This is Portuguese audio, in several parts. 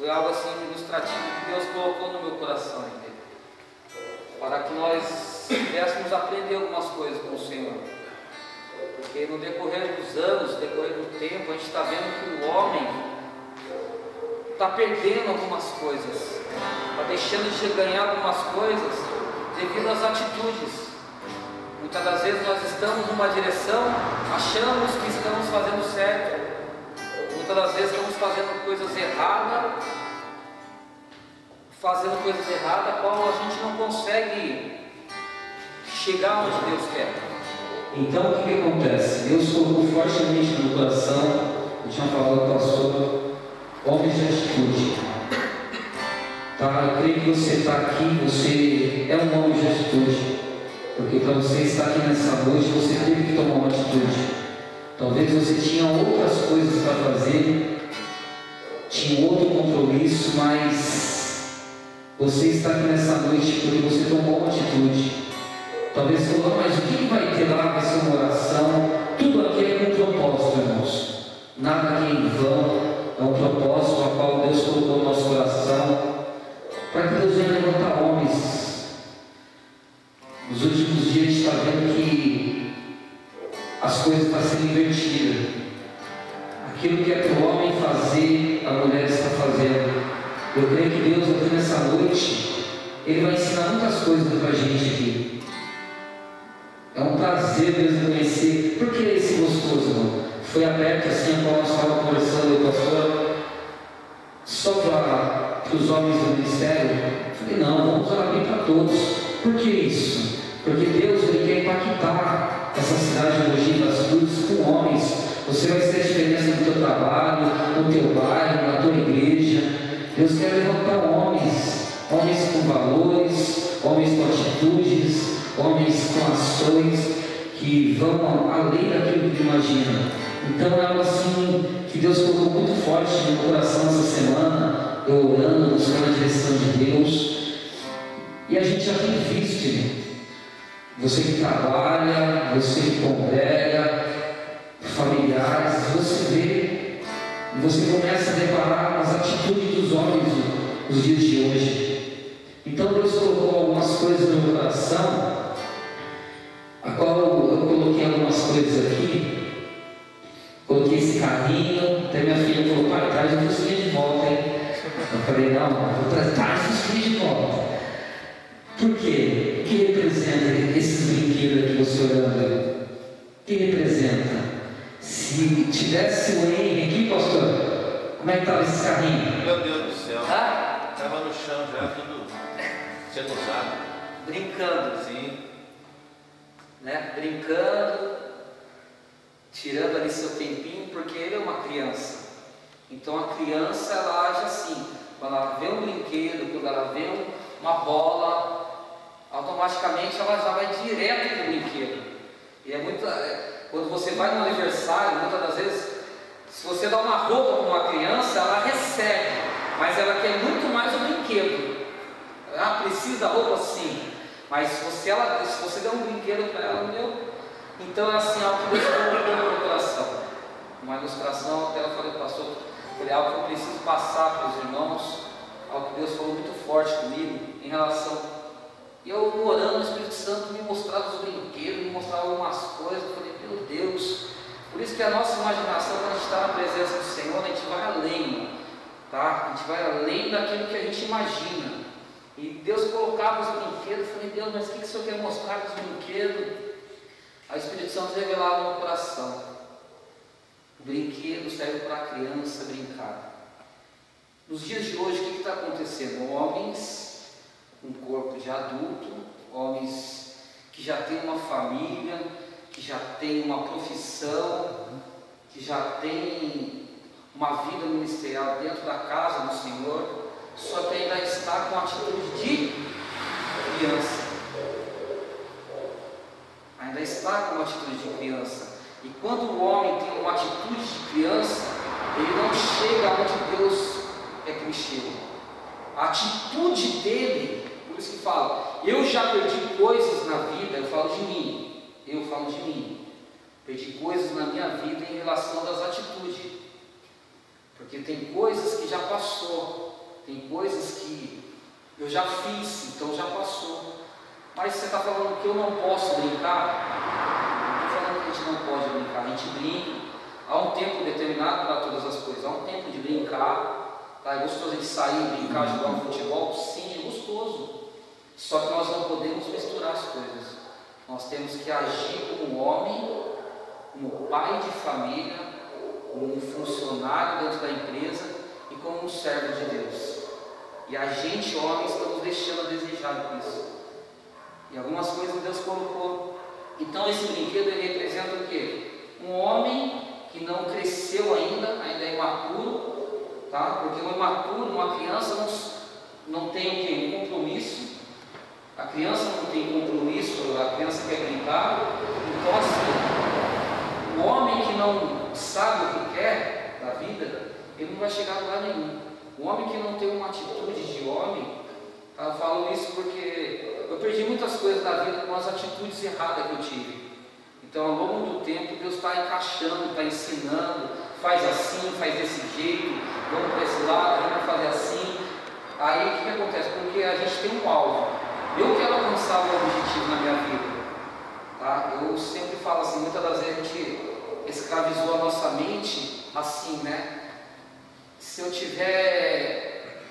foi algo assim ilustrativo que Deus colocou no meu coração, para que nós pudéssemos aprender algumas coisas com o Senhor. Porque no decorrer dos anos, no decorrer do tempo, a gente está vendo que o homem está perdendo algumas coisas, está deixando de ganhar algumas coisas devido às atitudes. Muitas das vezes nós estamos numa direção, achamos que estamos fazendo certo, muitas das vezes estamos fazendo coisas erradas, a qual a gente não consegue chegar onde Deus quer. Então o que acontece? Deus colocou fortemente no meu coração, eu tinha falado com o pastor, homens de atitude. Tá? Eu creio que você está aqui, você é um homem de atitude, porque para você estar aqui nessa noite, você teve que tomar uma atitude. Talvez você tinha outras coisas para fazer, tinha outro compromisso, mas você está aqui nessa noite porque você tomou uma atitude. Talvez você falou, mas o que vai ter lá? Vai ser uma oração. Tudo aqui é com propósito, irmãos. Nada aqui em vão. É um propósito a qual Deus colocou no nosso coração, para que Deus venha levantar homens. Nos últimos dias a gente está vendo que as coisas estão sendo invertidas. Aquilo que é para o homem fazer, a mulher está fazendo. Eu creio que Deus aqui nessa noite, Ele vai ensinar muitas coisas para a gente aqui. É um prazer mesmo conhecer. Por que esse gostoso, irmão? Foi aberto assim, quando nós estávamos conversando, pastor, só para os homens do ministério. Eu falei, não, vamos abrir para todos. Por que isso? Porque Deus Ele quer impactar essa cidade de Mogi das Cruzes com homens. Você vai ser a diferença no teu trabalho, no teu bairro, na tua igreja. Deus quer levantar homens com valores, homens com atitudes, homens com ações que vão além daquilo que imagina. Então é algo assim que Deus colocou muito forte no meu coração essa semana, eu orando, buscando a direção de Deus. E a gente já tem visto, irmão. Você que trabalha, você que congrega, familiares, você vê, e você começa a deparar as atitudes dos homens nos dias de hoje. Então Deus colocou algumas coisas no meu coração, a qual eu coloquei algumas coisas aqui. Coloquei esse carrinho, até minha filha falou, pai, traz o fusquinha de volta, hein? Eu falei, não, traz o fusquinha de volta. Por quê? O que representa esses brinquedos aqui, você olhando? O que representa? Se tivesse o Henry aqui, pastor, como é que estava esse carrinho? Meu Deus do céu, Ah? estava no chão já, tudo sendo usado. Brincando, Sim. né? Brincando, tirando ali seu tempinho, porque ele é uma criança. Então a criança, ela age assim. Quando ela vê um brinquedo, quando ela vê uma bola, automaticamente ela já vai direto para o brinquedo. E é muito. Quando você vai no aniversário, muitas das vezes, se você dá uma roupa para uma criança, ela recebe, mas ela quer muito mais o brinquedo. Ah, precisa da roupa, sim. Mas se você der um brinquedo para ela, então é assim, algo que Deus colocou no meu coração. Uma ilustração, até eu falei para o pastor, foi algo que eu preciso passar para os irmãos, algo que Deus falou muito forte comigo em relação. E eu orando, o Espírito Santo me mostrava os brinquedos, me mostrava algumas coisas. Eu falei, meu Deus. Por isso que a nossa imaginação, quando a gente está na presença do Senhor, a gente vai além, tá? A gente vai além daquilo que a gente imagina. E Deus colocava os brinquedos. Eu falei, Deus, mas o que o Senhor quer mostrar com os brinquedos? Aí o Espírito Santo revelava no meu coração. O brinquedo serve para a criança brincar. Nos dias de hoje, o que está acontecendo? Homens com corpo de adulto, homens que já têm uma família, que já têm uma profissão, que já têm uma vida ministerial dentro da casa do Senhor, só que ainda está com atitude de criança. Ainda está com uma atitude de criança. E quando o homem tem uma atitude de criança, ele não chega onde Deus quer que ele chegue. A atitude dele, por isso que fala, eu já perdi coisas na vida, eu falo de mim, perdi coisas na minha vida em relação das atitudes, porque tem coisas que já passou, Tem coisas que eu já fiz, então já passou. Mas você está falando que eu não posso brincar? Não estou falando que a gente não pode brincar, a gente brinca. Há um tempo determinado para todas as coisas, há um tempo de brincar. Tá? É gostoso a gente sair, brincar, jogar um futebol? Sim, é gostoso. Só que nós não podemos misturar as coisas. Nós temos que agir como homem, como pai de família, como um funcionário dentro da empresa e como um servo de Deus. E a gente, homens, estamos deixando a desejar com isso. E algumas coisas Deus colocou. Então esse brinquedo ele representa o quê? Um homem que não cresceu ainda é imaturo, tá? Porque um imaturo, uma criança não tem o quê? Um compromisso. A criança não tem compromisso, a criança quer brincar. Então assim, o homem que não sabe o que quer da vida, ele não vai chegar a lugar nenhum. O homem que não tem uma atitude de homem, tá? Eu falo isso porque eu perdi muitas coisas na vida com as atitudes erradas que eu tive. Então ao longo do tempo Deus está encaixando, está ensinando, faz assim, faz desse jeito, vamos para esse lado, vamos fazer assim. Aí o que acontece? Porque a gente tem um alvo. Eu quero alcançar o objetivo na minha vida. Tá? Eu sempre falo assim, muitas das vezes a gente escravizou a nossa mente assim, né? Se eu tiver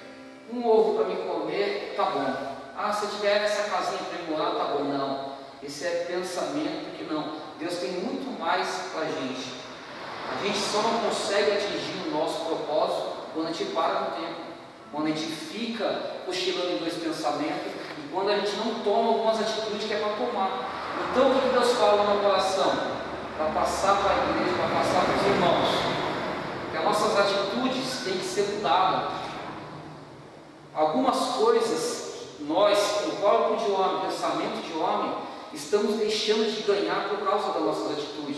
um ovo para me comer, tá bom. Ah, se eu tiver essa casinha para me morar, tá bom. Não, esse é pensamento que não. Deus tem muito mais para a gente. A gente só não consegue atingir o nosso propósito quando a gente para no tempo, quando a gente fica oscilando em dois pensamentos e quando a gente não toma algumas atitudes que é para tomar. Então o que Deus fala no meu coração? Para passar para a igreja, para passar para os irmãos, que as nossas atitudes têm que ser mudadas. Algumas coisas, nós, o corpo de homem, o pensamento de homem, estamos deixando de ganhar por causa das nossas atitudes.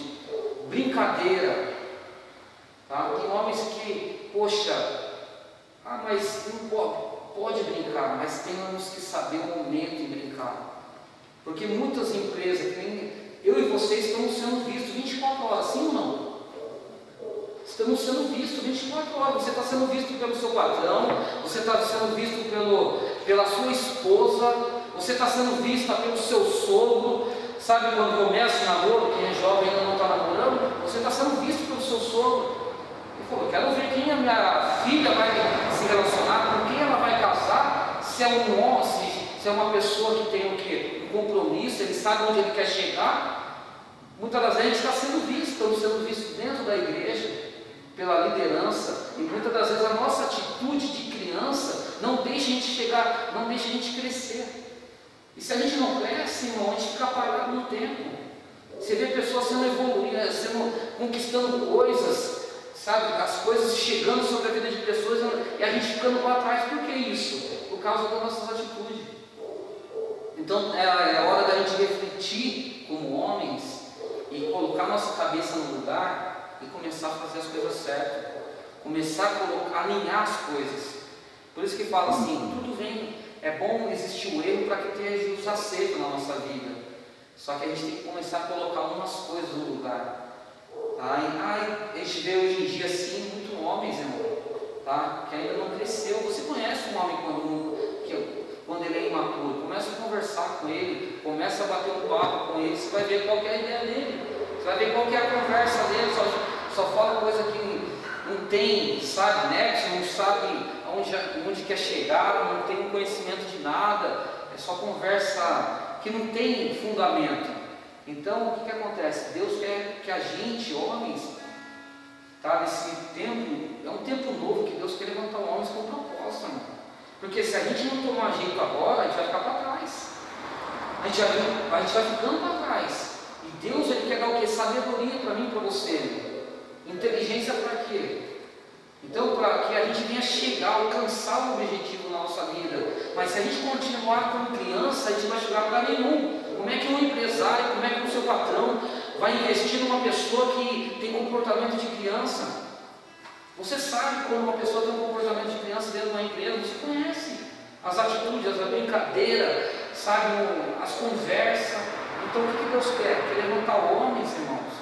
Brincadeira, tá? Tem homens que, poxa, mas não pode brincar, mas temos que saber o momento em brincar. Porque muitas empresas, eu e você estamos sendo vistos 24 horas, sim ou não? Estamos sendo vistos 24 horas. Você está sendo visto pelo seu patrão, você está sendo visto pela sua esposa, você está sendo vista pelo seu sogro. Sabe quando começa o namoro, quem é jovem ainda não está namorando, você está sendo visto pelo seu sogro. Ele falou, eu quero ver quem a minha filha vai se relacionar, com quem ela vai casar, se é um homem, se é uma pessoa que tem o quê? Um compromisso, ele sabe onde ele quer chegar. Muitas das vezes está sendo visto, estamos sendo vistos dentro da igreja, pela liderança, e muitas das vezes a nossa atitude de criança não deixa a gente chegar, não deixa a gente crescer. E se a gente não cresce, irmão, a gente fica parado no tempo. Você vê pessoas sendo evoluídas, conquistando coisas, sabe, as coisas chegando sobre a vida de pessoas e a gente ficando para trás. Por que isso? Por causa das nossas atitudes. Então é hora da gente refletir como homens e colocar nossa cabeça no lugar e começar a fazer as coisas certas, começar a alinhar as coisas. Por isso que fala assim, tudo vem, é bom existir o erro para que tenha os acertos na nossa vida. Só que a gente tem que começar a colocar algumas coisas no lugar. Tá? A gente vê hoje em dia assim, muito homens, irmão, tá? Que ainda não cresceu. Você conhece um homem quando ele é imaturo? Começa a conversar com ele, começa a bater um papo com ele, você vai ver qual que é a ideia dele. Você vai ver qual que é a conversa dele, só fala coisa que não tem, sabe, nexo, não sabe onde quer chegar, não tem um conhecimento de nada, é só conversa que não tem fundamento. Então, o que acontece? Deus quer que a gente, homens, tá, nesse tempo, é um tempo novo que Deus quer levantar homens com proposta, mano. Porque se a gente não tomar jeito agora, a gente vai ficar para trás. A gente vai ficando para trás. E Deus, Ele quer dar o quê? Sabedoria para mim e para você. Inteligência para quê? Então, para que a gente venha chegar, alcançar o objetivo na nossa vida. Mas se a gente continuar como criança, a gente não vai chegar a lugar nenhum. Como é que um empresário, como é que o seu patrão vai investir numa pessoa que tem comportamento de criança? Você sabe quando uma pessoa tem um comportamento de criança dentro de uma empresa, você conhece as atitudes, a brincadeira, sabe, as conversas. Então o que Deus quer? Quer levantar homens, irmãos,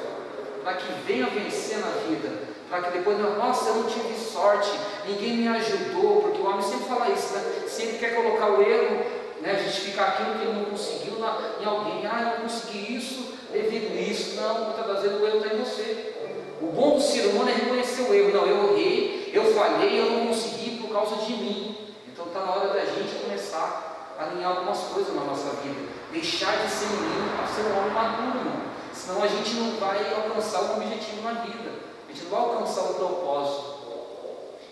para que venham vencer na vida. para que depois, nossa, eu não tive sorte, ninguém me ajudou, porque o homem sempre fala isso, né? Sempre quer colocar o erro, né? Justificar aquilo que ele não conseguiu em alguém. Eu não consegui isso devido a isso. Não, muitas das vezes o erro está em você. O bom do ser humano é reconhecer o erro. Não, eu errei, eu falhei, eu não consegui por causa de mim. Então está na hora da gente começar a alinhar algumas coisas na nossa vida, deixar de ser menino para ser um homem maduro, irmão. Senão a gente não vai alcançar o objetivo na vida, a gente não vai alcançar o propósito.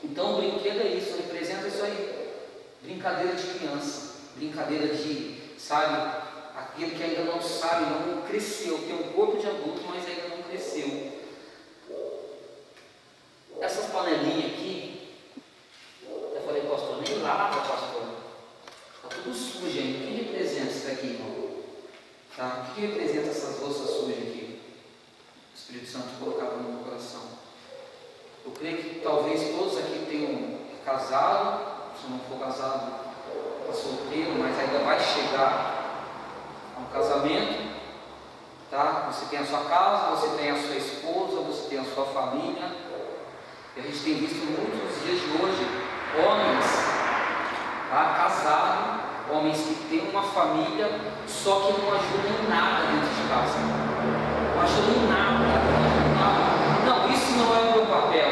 Então o brinquedo é isso, representa isso aí, brincadeira de criança, brincadeira de, sabe, aquele que ainda não sabe, não cresceu, tem um corpo de adulto, mas ainda não cresceu. Essas panelinhas aqui, eu falei, pastor, nem lava, pastor, está tudo sujo ainda. O que representa isso daqui, irmão? Tá? O que representa essas louças sujas aqui? O Espírito Santo colocava no meu coração. Eu creio que talvez todos aqui tenham casado, se não for casado, está solteiro, mas ainda vai chegar a um casamento, tá? Você tem a sua casa, você tem a sua esposa, você tem a sua família, e a gente tem visto muitos dias de hoje, homens, tá? Casados, homens que têm uma família, só que não ajudam em nada dentro de casa, não ajudam em nada. Não, isso não é o meu papel.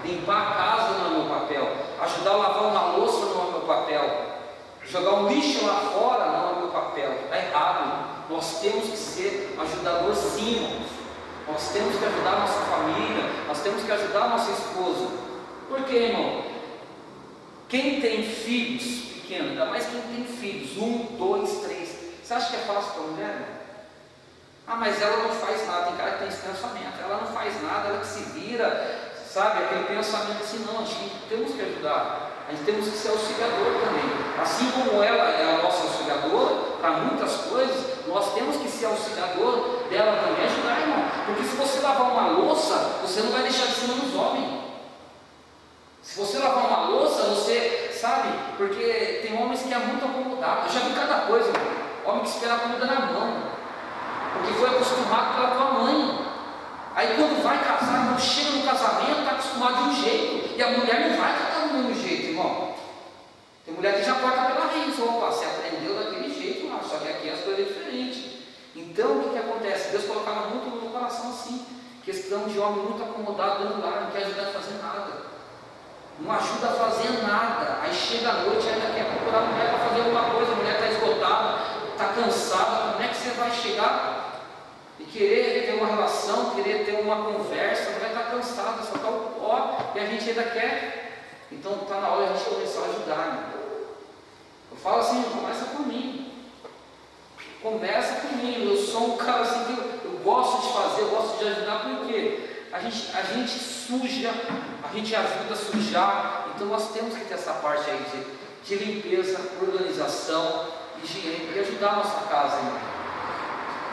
Limpar a casa não é o meu papel. Ajudar a lavar uma louça não é o meu papel. Jogar um lixo lá fora não é o meu papel. Está errado. Nós temos que ser ajudadores, sim, irmãos. Nós temos que ajudar a nossa família. Nós temos que ajudar a nossa esposa. Por quê, irmão? Quem tem filhos pequenos, ainda mais quem tem filhos, 1, 2, 3, você acha que é fácil para a mulher, irmão? Ah, mas ela não faz nada. Tem cara que tem esse pensamento, ela não faz nada, ela que se vira, sabe? Aquele pensamento assim, não, a gente temos que ajudar, a gente temos que ser auxiliador também. Assim como ela é a nossa auxiliadora para muitas coisas, nós temos que ser auxiliador dela também, ajudar, irmão. Porque se você lavar uma louça, você não vai deixar de cima dos homens. Se você lavar uma louça, você sabe, porque tem homens que é muito acomodado. Eu já vi cada coisa, irmão. Homem que espera a comida na mão, porque foi acostumado pela tua mãe. Aí quando vai casar, quando chega no casamento, está acostumado de um jeito, e a mulher não vai tratar do mesmo jeito, irmão. Tem mulher que já corta pela raiz. Opa, você aprendeu daquele jeito lá, só que aqui as coisas é diferente. Então o que acontece? Deus colocava muito no meu coração assim, questão de homem muito acomodado dentro do lar, não quer ajudar a fazer nada, não ajuda a fazer nada. Aí chega a noite, ainda quer procurar a mulher para fazer alguma coisa, a mulher está esgotada, está cansada. Como é que você vai chegar e querer ter uma relação, querer ter uma conversa? A mulher está cansada, só está o pó, e a gente ainda quer. Então está na hora de a gente começar a ajudar, né? Eu falo assim, começa por mim. Começa por mim. Eu sou um cara assim que eu gosto de fazer, eu gosto de ajudar, porque a gente suja, a gente ajuda a sujar. Então nós temos que ter essa parte aí de limpeza, organização, higiene, e ajudar a nossa casa, irmão.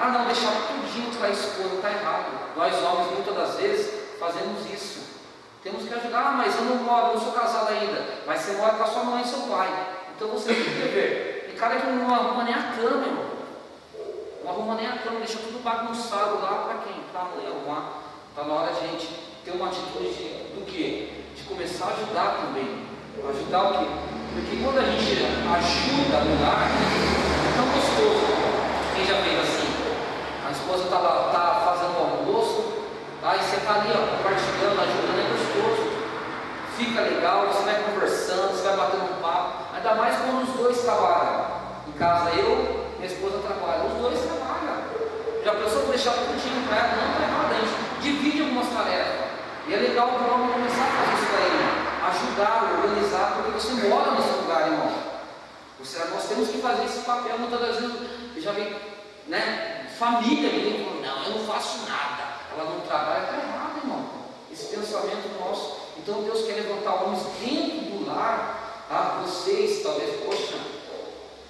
Ah, não, deixar tudinho para a esposa, está errado. Nós homens muitas das vezes fazemos isso. Temos que ajudar. Ah, mas eu não sou casado ainda. Mas você mora com a sua mãe e seu pai, então você tem que ver. Tem cara que não arruma nem a cama, irmão. Não arruma nem a cama, deixa tudo bagunçado lá para quem? Para a mãe arrumar. Está na hora de a gente ter uma atitude do quê? De começar a ajudar também. Ajudar o quê? Porque quando a gente ajuda no lar, é tão gostoso. Quem já fez assim? A esposa está fazendo o almoço, tá? E você está ali, ó, compartilhando, ajudando, é gostoso. Fica legal, você vai conversando, você vai batendo um papo. Ainda mais quando os dois trabalham. Em casa eu, minha esposa trabalha, os dois trabalham. Já pensou em deixar tudinho para ela? Não, está errado, a gente divide algumas tarefas. E é legal o homem começar a fazer isso aí, ajudar, organizar, porque você mora nesse lugar, irmão. Nós temos que fazer esse papel. Muitas das vezes eu já vi, né, família me falando, não, eu não faço nada, ela não trabalha. Está errado, irmão, esse pensamento nosso. Então Deus quer levantar homens dentro do lar, tá? Vocês talvez, poxa,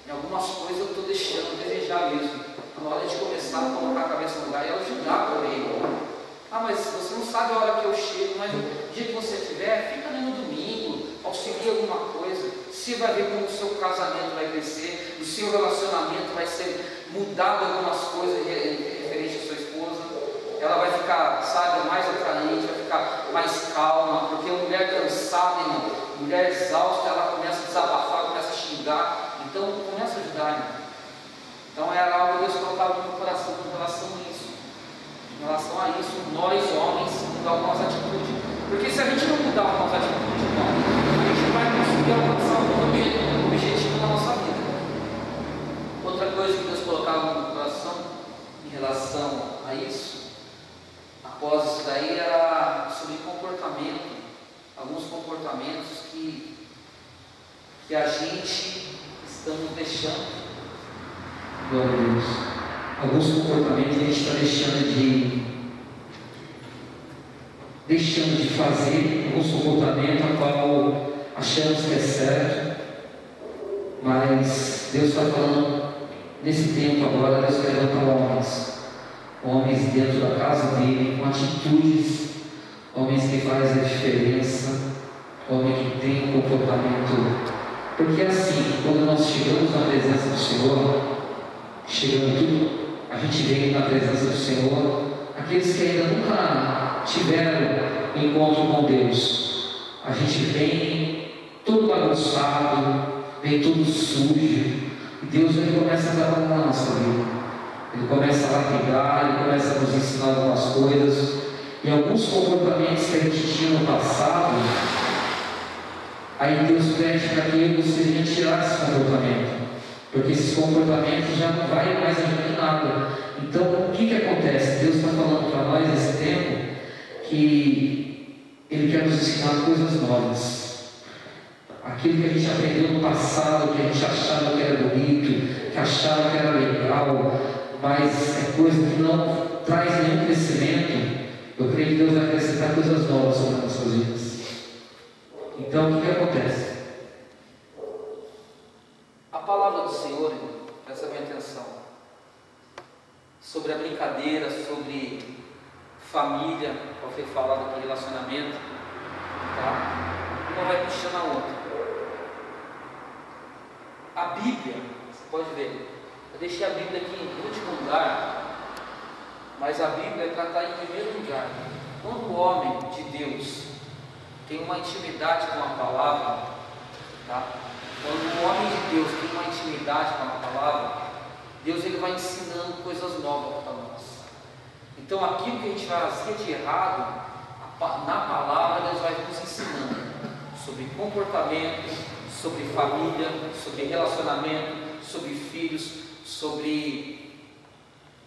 em algumas coisas eu estou deixando a desejar mesmo. Na hora de começar a colocar a cabeça no lugar e ajudar também, irmão. Ah, mas você não sabe a hora que eu chego, mas no dia que você estiver, fica ali no domingo, auxilia alguma coisa. Você vai ver como o seu casamento vai crescer, o seu relacionamento vai ser mudado, algumas coisas referentes à sua esposa. ela vai ficar, sabe, mais atraente, vai ficar mais calma, porque a mulher cansada, irmão, mulher exausta, ela começa a desabafar, começa a xingar, então começa a ajudar, irmão. Então era algo que Deus colocava no meu coração com relação a isso. Em relação a isso, nós homens mudar a nossa atitude. Porque se a gente não mudar a nossa atitude, irmão, a gente vai conseguir alcançar o objetivo da nossa vida. Outra coisa que Deus colocava no meu coração em relação a isso, após isso daí, era sobre comportamento, alguns comportamentos que a gente estamos deixando. Glória a Deus. Alguns comportamentos a gente está deixando de fazer, alguns comportamentos a qual achamos que é certo, mas Deus está falando nesse tempo agora. Deus quer levantar homens dentro da casa dele, com atitudes, homens que fazem a diferença, homens que têm um comportamento, porque assim, quando nós chegamos na presença do Senhor, a gente vem na presença do Senhor, aqueles que ainda nunca tiveram encontro com Deus, a gente vem todo bagunçado, vem todo sujo, e Deus ele começa a trabalhar na nossa vida, ele começa a lapidar, ele começa a nos ensinar algumas coisas, e alguns comportamentos que a gente tinha no passado, aí Deus pede para que eu e você venha tirar esse comportamento, porque esses comportamentos já não vai mais ajudar em nada. Então, o que acontece? Deus está falando para nós nesse tempo que Ele quer nos ensinar coisas novas. Aquilo que a gente aprendeu no passado, que a gente achava que era bonito, que achava que era legal, mas é coisa que não traz nenhum crescimento. Eu creio que Deus vai acrescentar coisas novas sobre as nossas vidas. Então, o que acontece? A palavra do Senhor, presta bem atenção, sobre a brincadeira, sobre família, qual foi falado aqui, relacionamento, tá? Uma vai puxando a outra. A Bíblia, você pode ver, eu deixei a Bíblia aqui em último lugar, mas a Bíblia está em primeiro lugar. Quando o homem de Deus tem uma intimidade com a palavra, tá? Quando o homem de Deus tem uma intimidade com a palavra, Deus ele vai ensinando coisas novas para nós. Então aquilo que a gente fazia de errado, na palavra Deus vai nos ensinando sobre comportamento, sobre família, sobre relacionamento, sobre filhos, sobre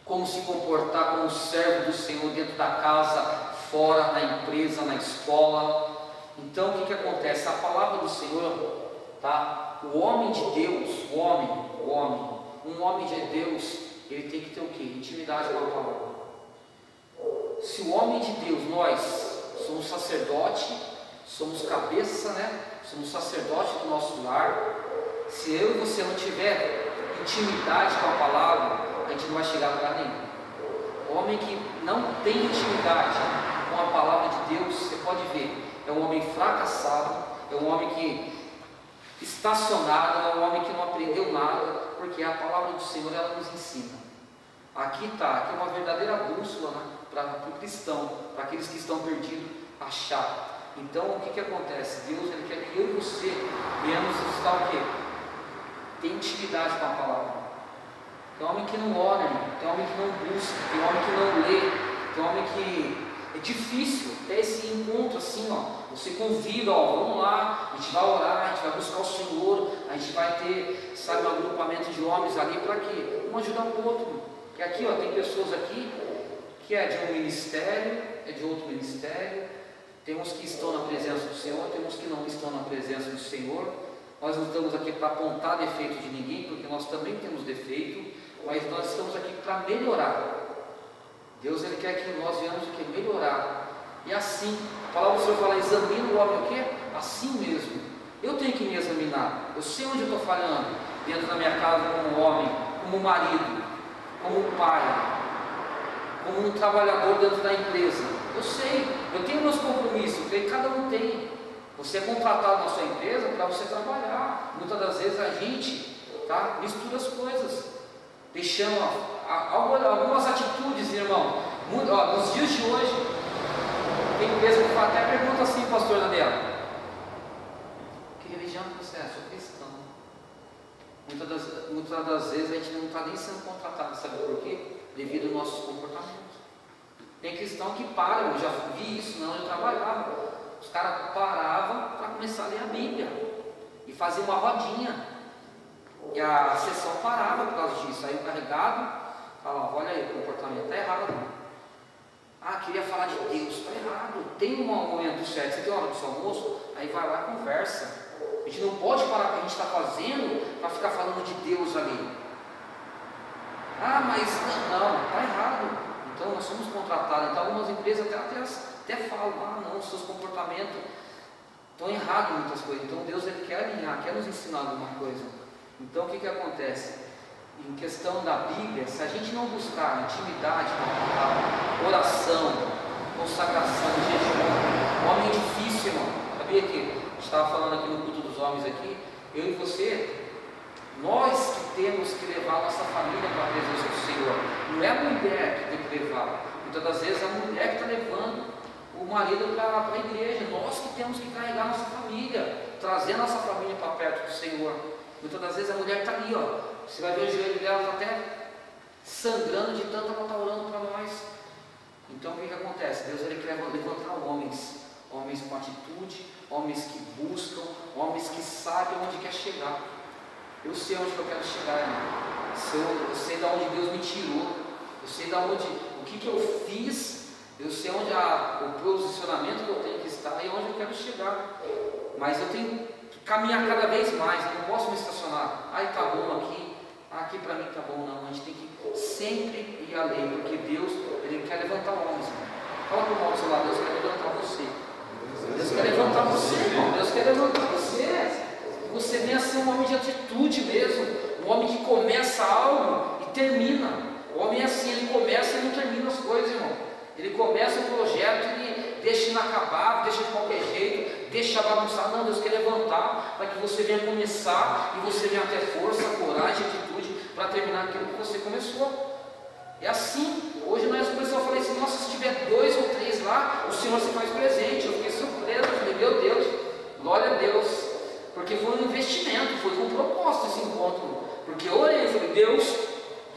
como se comportar como servo do Senhor dentro da casa, fora, na empresa, na escola. Então o que acontece? A palavra do Senhor, tá? O homem de Deus, um homem de Deus, ele tem que ter o quê? Intimidade com a palavra. Se o homem de Deus, nós somos sacerdote, somos cabeça, né? Somos sacerdote do nosso lar. Se eu e você não tiver intimidade com a palavra, a gente não vai chegar a lugar nenhum. O homem que não tem intimidade com a palavra de Deus, você pode ver, é um homem fracassado, é um homem que estacionado, é um homem que não aprendeu nada, porque a palavra do Senhor ela nos ensina. Aqui é uma verdadeira bússola, né, para o cristão, para aqueles que estão perdidos, achar. Então o que acontece? Deus ele quer que eu e você venhamos estar o quê? Ter intimidade com a palavra. Tem homem que não ora, tem homem que não busca, tem homem que não lê, tem homem que é difícil ter esse encontro assim, ó. Você convida, ó, vamos lá, a gente vai orar, a gente vai buscar o Senhor, a gente vai ter, sabe, um agrupamento de homens ali para quê? Um ajudar o outro. Porque aqui, ó, tem pessoas aqui que é de um ministério, é de outro ministério, temos que estão na presença do Senhor, temos que não estão na presença do Senhor. Nós não estamos aqui para apontar defeito de ninguém, porque nós também temos defeito, mas nós estamos aqui para melhorar. Deus ele quer que nós venhamos o que? Melhorar. E assim, a palavra do Senhor fala, examina o homem o quê? Assim mesmo. Eu tenho que me examinar. Eu sei onde eu estou falhando. Dentro da minha casa como homem, como marido, como pai, como um trabalhador dentro da empresa. Eu sei, eu tenho meus compromissos, eu creio que cada um tem. Você é contratado na sua empresa para você trabalhar. Muitas das vezes a gente mistura as coisas, deixando algumas atitudes, irmão, Nos dias de hoje, tem empresa que até pergunta assim, pastor Daniel: que religião que você é? Sou cristão. Muitas das vezes a gente não está nem sendo contratado, sabe por quê? Devido aos nossos comportamentos. Tem cristão que para, eu já vi isso, não, eu trabalhava. Os caras paravam para começar a ler a Bíblia e fazer uma rodinha. E a sessão parava por causa disso. Aí o carregado falava: olha aí, o comportamento está errado. Queria falar de Deus, está errado. Tem um momento certo, você tem uma hora do seu almoço, aí vai lá e conversa. A gente não pode parar o que a gente está fazendo para ficar falando de Deus ali. Mas não, está errado. Então nós somos contratados. Então algumas empresas até falam: não, seus comportamentos estão errados em muitas coisas. Então Deus ele quer alinhar, quer nos ensinar alguma coisa. Então o que acontece? Em questão da Bíblia, se a gente não buscar intimidade com a palavra, oração, consagração, jejum, homem é difícil, irmão. Sabia que a gente estava falando aqui no culto dos homens aqui, eu e você, nós que temos que levar a nossa família para a presença do Senhor. Não é a mulher que tem que levar. Muitas das vezes é a mulher que está levando o marido para a igreja. Nós que temos que carregar a nossa família, trazer a nossa família para perto do Senhor. Muitas das vezes a mulher está ali, você vai ver o joelho dela está até sangrando de tanto ela está orando para nós. Então o que acontece? Deus ele quer levantar homens com atitude, homens que buscam, homens que sabem onde quer chegar. Eu sei onde eu quero chegar, irmão. Eu sei de onde Deus me tirou, eu sei o que eu fiz, eu sei onde o posicionamento que eu tenho que estar e onde eu quero chegar. Mas eu tenho que caminhar cada vez mais, eu não posso me estacionar. Está bom aqui para mim está bom. Não, a gente tem que sempre ir além, porque Deus ele quer levantar homens. Fala para o irmão do seu lado: Deus quer levantar você. Deus quer levantar você, irmão. Deus quer levantar você. Você venha a ser um homem de atitude mesmo, um homem que começa algo e termina. O homem é assim, ele começa e não termina as coisas, irmão. Ele começa um projeto, ele deixa inacabado, deixa de qualquer jeito, deixa bagunçar. Não, Deus quer levantar para que você venha começar e você venha ter força, coragem, atitude para terminar aquilo que você começou. É assim. Hoje nós começamos a falar assim: nossa, se tiver 2 ou 3 lá, o Senhor se faz presente. Eu fiquei surpreso, eu falei: meu Deus, glória a Deus. Porque foi um investimento, foi com propósito esse encontro. Porque eu orei, eu falei: Deus,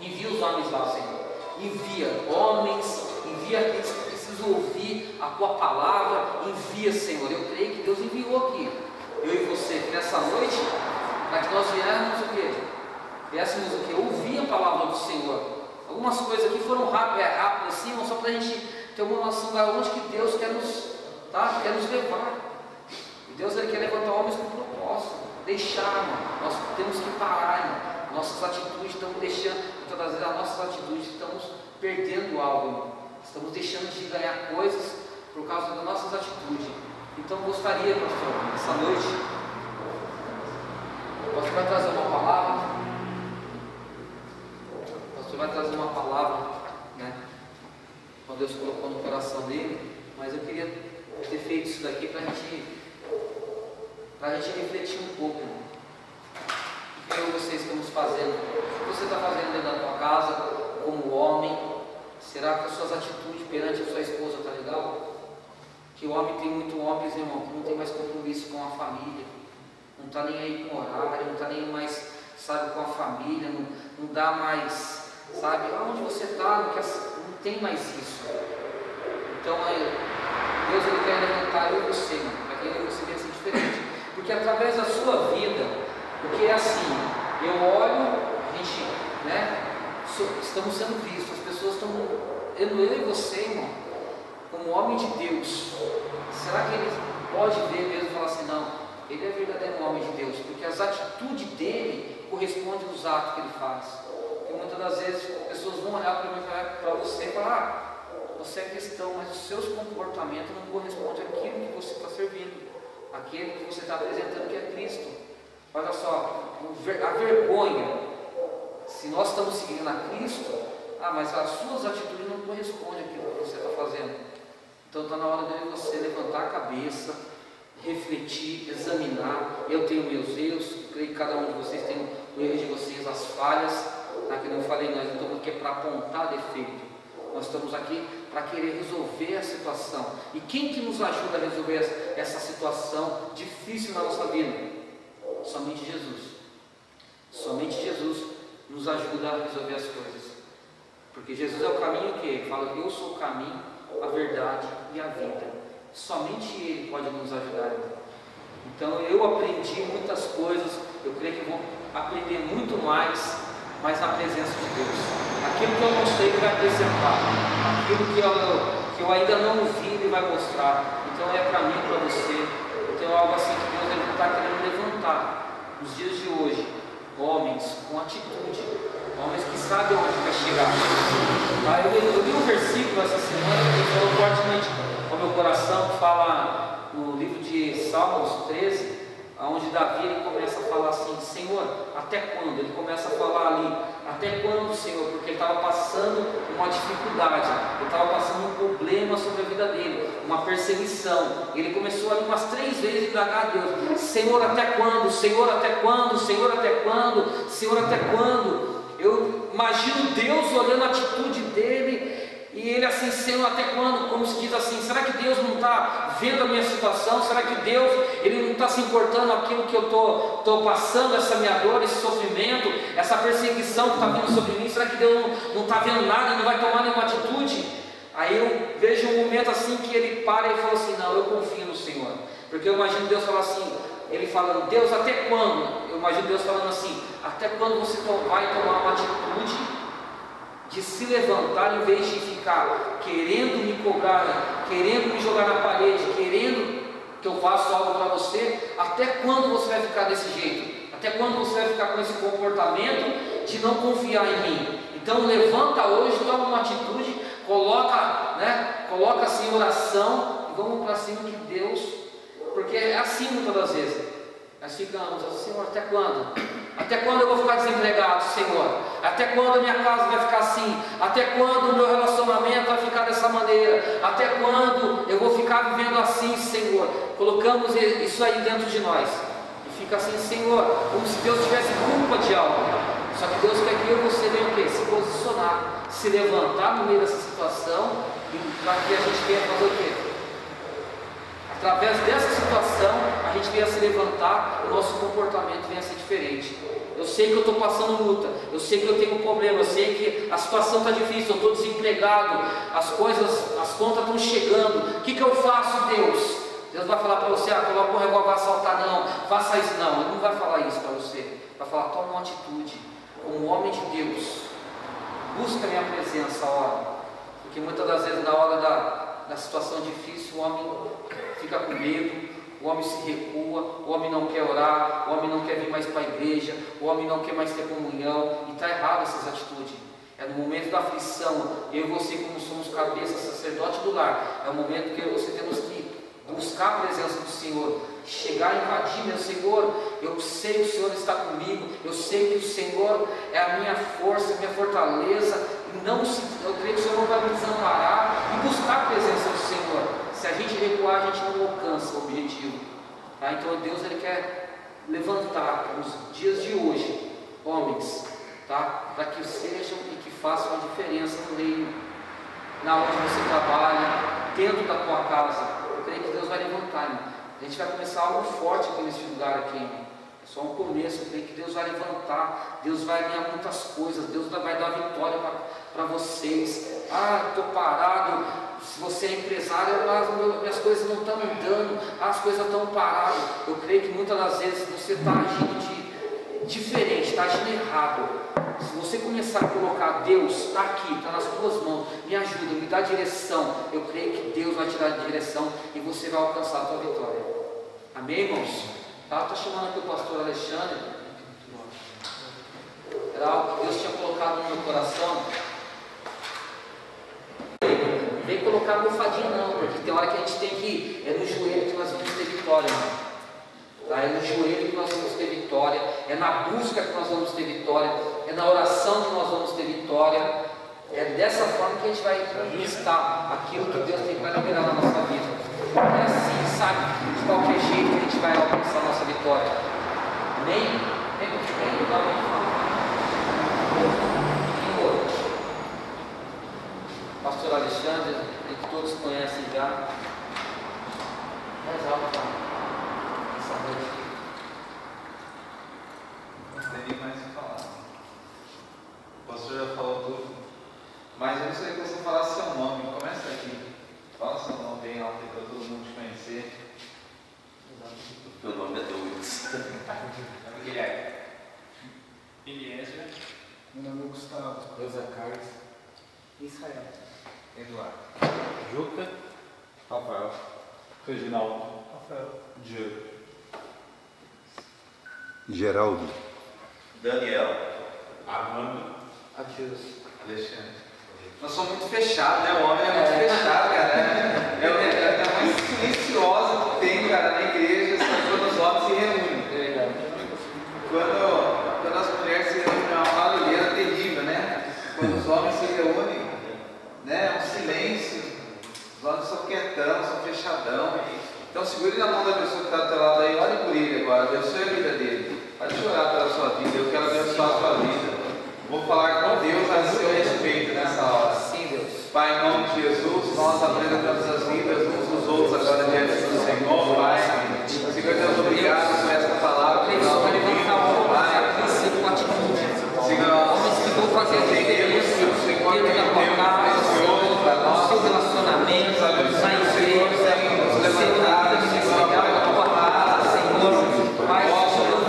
envia os homens lá, Senhor. Envia homens, envia aqueles que precisam ouvir a tua palavra. Envia, Senhor. Eu creio que Deus enviou aqui, eu e você, nessa noite, para que nós viéssemos o quê? Viéssemos o quê? Ouvir a palavra do Senhor. Algumas coisas aqui foram rápidas assim, só para a gente ter uma noção de onde que Deus quer nos levar. E Deus ele quer levantar homens com propósito. Deixar, irmão. Nós temos que parar, irmão. Nossas atitudes estamos deixando, muitas das vezes as nossas atitudes estamos perdendo algo, irmão. Estamos deixando de ganhar coisas por causa das nossas atitudes. Então gostaria, pastor, essa noite, o pastor vai trazer uma palavra. Vai trazer uma palavra, né? Quando Deus colocou no coração dele, mas eu queria ter feito isso daqui para a gente refletir um pouco. O que eu e você estamos fazendo? O que você está fazendo dentro da tua casa, como homem? Será que as suas atitudes perante a sua esposa está legal? Que o homem tem muito homens, irmão, que não tem mais compromisso com a família, não está nem aí com o horário, não está nem mais, sabe, com a família, não dá mais. Sabe, onde você está, não tem mais isso. Então Deus ele quer levantar eu e você, para que eu e você venha ser diferente. Porque através da sua vida, porque é assim, eu olho, a gente, estamos sendo vistos, as pessoas estão, eu e você, irmão, como homem de Deus. Será que ele pode ver mesmo e falar assim: não, ele é verdadeiro homem de Deus? Porque as atitudes dele correspondem aos atos que ele faz. E muitas das vezes as pessoas vão olhar para você e falar: você é cristão, mas os seus comportamentos não correspondem àquilo que você está servindo, àquilo que você está apresentando que é Cristo. Olha só, a vergonha, se nós estamos seguindo a Cristo, mas as suas atitudes não correspondem àquilo que você está fazendo. Então está na hora de você levantar a cabeça, refletir, examinar. Eu tenho meus erros, creio que cada um de vocês tem o erro de vocês, as falhas. Que não falei, nós não estamos aqui para apontar defeito, Nós estamos aqui para querer resolver a situação. E quem que nos ajuda a resolver essa situação difícil na nossa vida? Somente Jesus. Somente Jesus nos ajuda a resolver as coisas. Porque Jesus é o caminho que Ele fala, eu sou o caminho, a verdade e a vida. Somente Ele pode nos ajudar. Então eu aprendi muitas coisas, eu creio que vou aprender muito mais, mas na presença de Deus. Aquilo que eu não sei, Ele vai acrescentar. Aquilo que eu ainda não vi, Ele vai mostrar. Então é para mim e para você. Então é algo assim que Deus está querendo levantar nos dias de hoje. Homens com atitude, homens que sabem onde vai chegar. Eu li um versículo essa semana que falou fortemente ao meu coração, que fala no livro de Salmos 13, onde Davi ele começa a falar assim, Senhor, até quando? Ele começa a falar ali, até quando, Senhor? Porque ele estava passando uma dificuldade, ele estava passando um problema sobre a vida dele, uma perseguição. Ele começou ali umas 3 vezes a indagar a Deus, Senhor, até quando? Senhor, até quando? Senhor, até quando? Senhor, até quando? Eu imagino Deus olhando a atitude dele, e ele assim, Senhor, até quando? Como se diz assim, será que Deus não está vendo a minha situação? Será que Deus, Ele não está se importando aquilo que eu estou passando, essa minha dor, esse sofrimento, essa perseguição que está vindo sobre mim? Será que Deus não está vendo nada, não vai tomar nenhuma atitude? Aí eu vejo um momento assim que ele para e fala assim, não, eu confio no Senhor. Porque eu imagino Deus falar assim, ele falando, Deus, até quando? Eu imagino Deus falando assim, até quando você vai tomar uma atitude de se levantar em vez de ficar querendo me cobrar, querendo me jogar na parede, querendo que eu faça algo para você? Até quando você vai ficar desse jeito? Até quando você vai ficar com esse comportamento de não confiar em mim? Então levanta hoje, toma uma atitude, coloca assim em oração e vamos para cima de Deus, porque é assim muitas das vezes. Nós ficamos assim, Senhor, até quando? Até quando eu vou ficar desempregado, Senhor? Até quando a minha casa vai ficar assim? Até quando o meu relacionamento vai ficar dessa maneira? Até quando eu vou ficar vivendo assim, Senhor? Colocamos isso aí dentro de nós. E fica assim, Senhor, como se Deus tivesse culpa de algo. Só que Deus quer que eu e você venha o quê? Se posicionar, se levantar no meio dessa situação, e para que a gente venha fazer o quê? Através dessa situação, a gente venha se levantar, o nosso comportamento venha a ser diferente. Eu sei que eu estou passando luta, eu sei que eu tenho um problema, eu sei que a situação está difícil, eu estou desempregado, as contas estão chegando, o que eu faço, Deus? Deus vai falar para você, coloca um revólver, vai assaltar, não, faça isso, não, Ele não vai falar isso para você, vai falar, toma uma atitude, como homem de Deus, busca a minha presença, ora, porque muitas das vezes na hora da situação difícil, o homem fica com medo, o homem se recua, o homem não quer orar, o homem não quer vir mais para a igreja, o homem não quer mais ter comunhão, e está errado essas atitudes. É no momento da aflição, eu e você, como somos cabeça, sacerdote do lar, é o momento que eu e você temos que buscar a presença do Senhor, chegar a invadir, meu Senhor, eu sei que o Senhor está comigo, eu sei que o Senhor é a minha força, a minha fortaleza, eu creio que o Senhor não vai me desamparar, e buscar a presença do Senhor. Se a gente recuar, a gente não alcança o objetivo. Tá? Então Deus Ele quer levantar nos dias de hoje homens, tá? Para que sejam e que façam a diferença no reino, na onde você trabalha, dentro da tua casa. Eu creio que Deus vai levantar, irmão. A gente vai começar algo forte aqui nesse lugar aqui, irmão. É só um começo. Eu creio que Deus vai levantar, Deus vai ganhar muitas coisas, Deus vai dar vitória para vocês. Estou parado. Se você é empresário, minhas coisas não estão andando, as coisas estão paradas. Eu creio que muitas das vezes você está agindo diferente, está agindo errado. Se você começar a colocar Deus, está aqui, está nas tuas mãos, me ajuda, me dá direção, eu creio que Deus vai te dar direção e você vai alcançar a tua vitória. Amém, irmãos? Estou chamando aqui o pastor Alexandre. Era algo que Deus tinha colocado no meu coração. Vem colocar almofadinha não, porque tem hora que a gente tem que ir, é no joelho que nós vamos ter vitória, irmão. Tá? É no joelho que nós vamos ter vitória, é na busca que nós vamos ter vitória, é na oração que nós vamos ter vitória. É dessa forma que a gente vai conquistar aquilo que Deus tem para liberar na nossa vida. É assim, sabe, de qualquer jeito que a gente vai alcançar a nossa vitória. Amém? todos conhecem já. Mais alto, essa noite. Não tem nem mais o que falar. O pastor já falou tudo. Mas eu gostaria que você falasse seu nome. Começa aqui. Fala seu nome bem alto para todo mundo te conhecer. Meu nome é Deus. Guilherme. Eliezer. Meu nome é Gustavo. Elza Carlos. Israel. Eduardo. Juca. Rafael. Reginaldo. Rafael. Diego. Geraldo. Daniel. Armando. Adeus. Alexandre. Nós somos muito fechados, né? O homem é muito fechado, cara. É a mais silenciosa que tem, cara, na igreja, quando os homens se reúnem. É verdade. Quando as mulheres se reúnem, é uma barulheira terrível, né? Quando os homens se reúnem, né? É um silêncio. Os homens são quietão, são fechadão. Então segure na mão da pessoa que está do teu lado aí, olhe por ele agora, abençoe a vida dele. Pode chorar pela sua vida, eu quero abençoar a sua vida. Vou falar com Deus a seu respeito nessa hora. Sim, Deus. Pai, em nome de Jesus, nós apresentamos as vidas uns dos outros agora diante do Senhor, Pai. Senhor Deus, obrigado por essa palavra que nós ouvimos, Pai. Senhor, Homens que vão fazer a diferença o Senhor tem dentro da tua casa, no seu relacionamento, na igreja, Senhor, na vida ministerial da tua casa, Senhor. Pai, Senhor,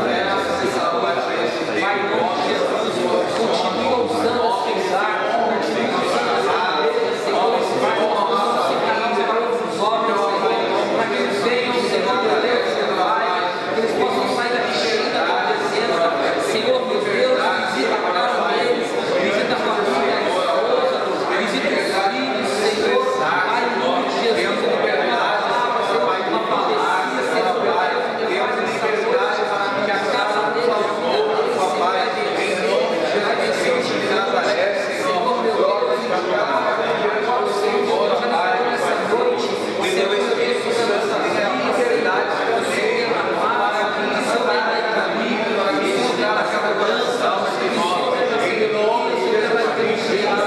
Pai, em nome de Jesus, continua usando esse lugar, continua usando essa igreja, Senhor, Pai, esse canal para outros homens, Senhor, para que eles venham, Senhor, Deus, Pai, que eles possam sair daqui cheios da tua presença, Senhor, meu Deus, visita a casa deles, visita a família, a esposa, visita os filhos, Senhor, Pai, em nome de Jesus, eu quero uma palavra, Senhor, uma profecia, Senhor, Deus, que a casa deles, a vida deles, Senhor, vai vencer o time de Nazaré, Senhor, meu Deus, Senhor, já nessa noite, Senhor, Espírito Santo, a liberdade, o Senhor na paz, o Senhor vai dar caminho, o Senhor vai dar segurança, o Senhor vai dar segurança, o Senhor vai ter inteligência,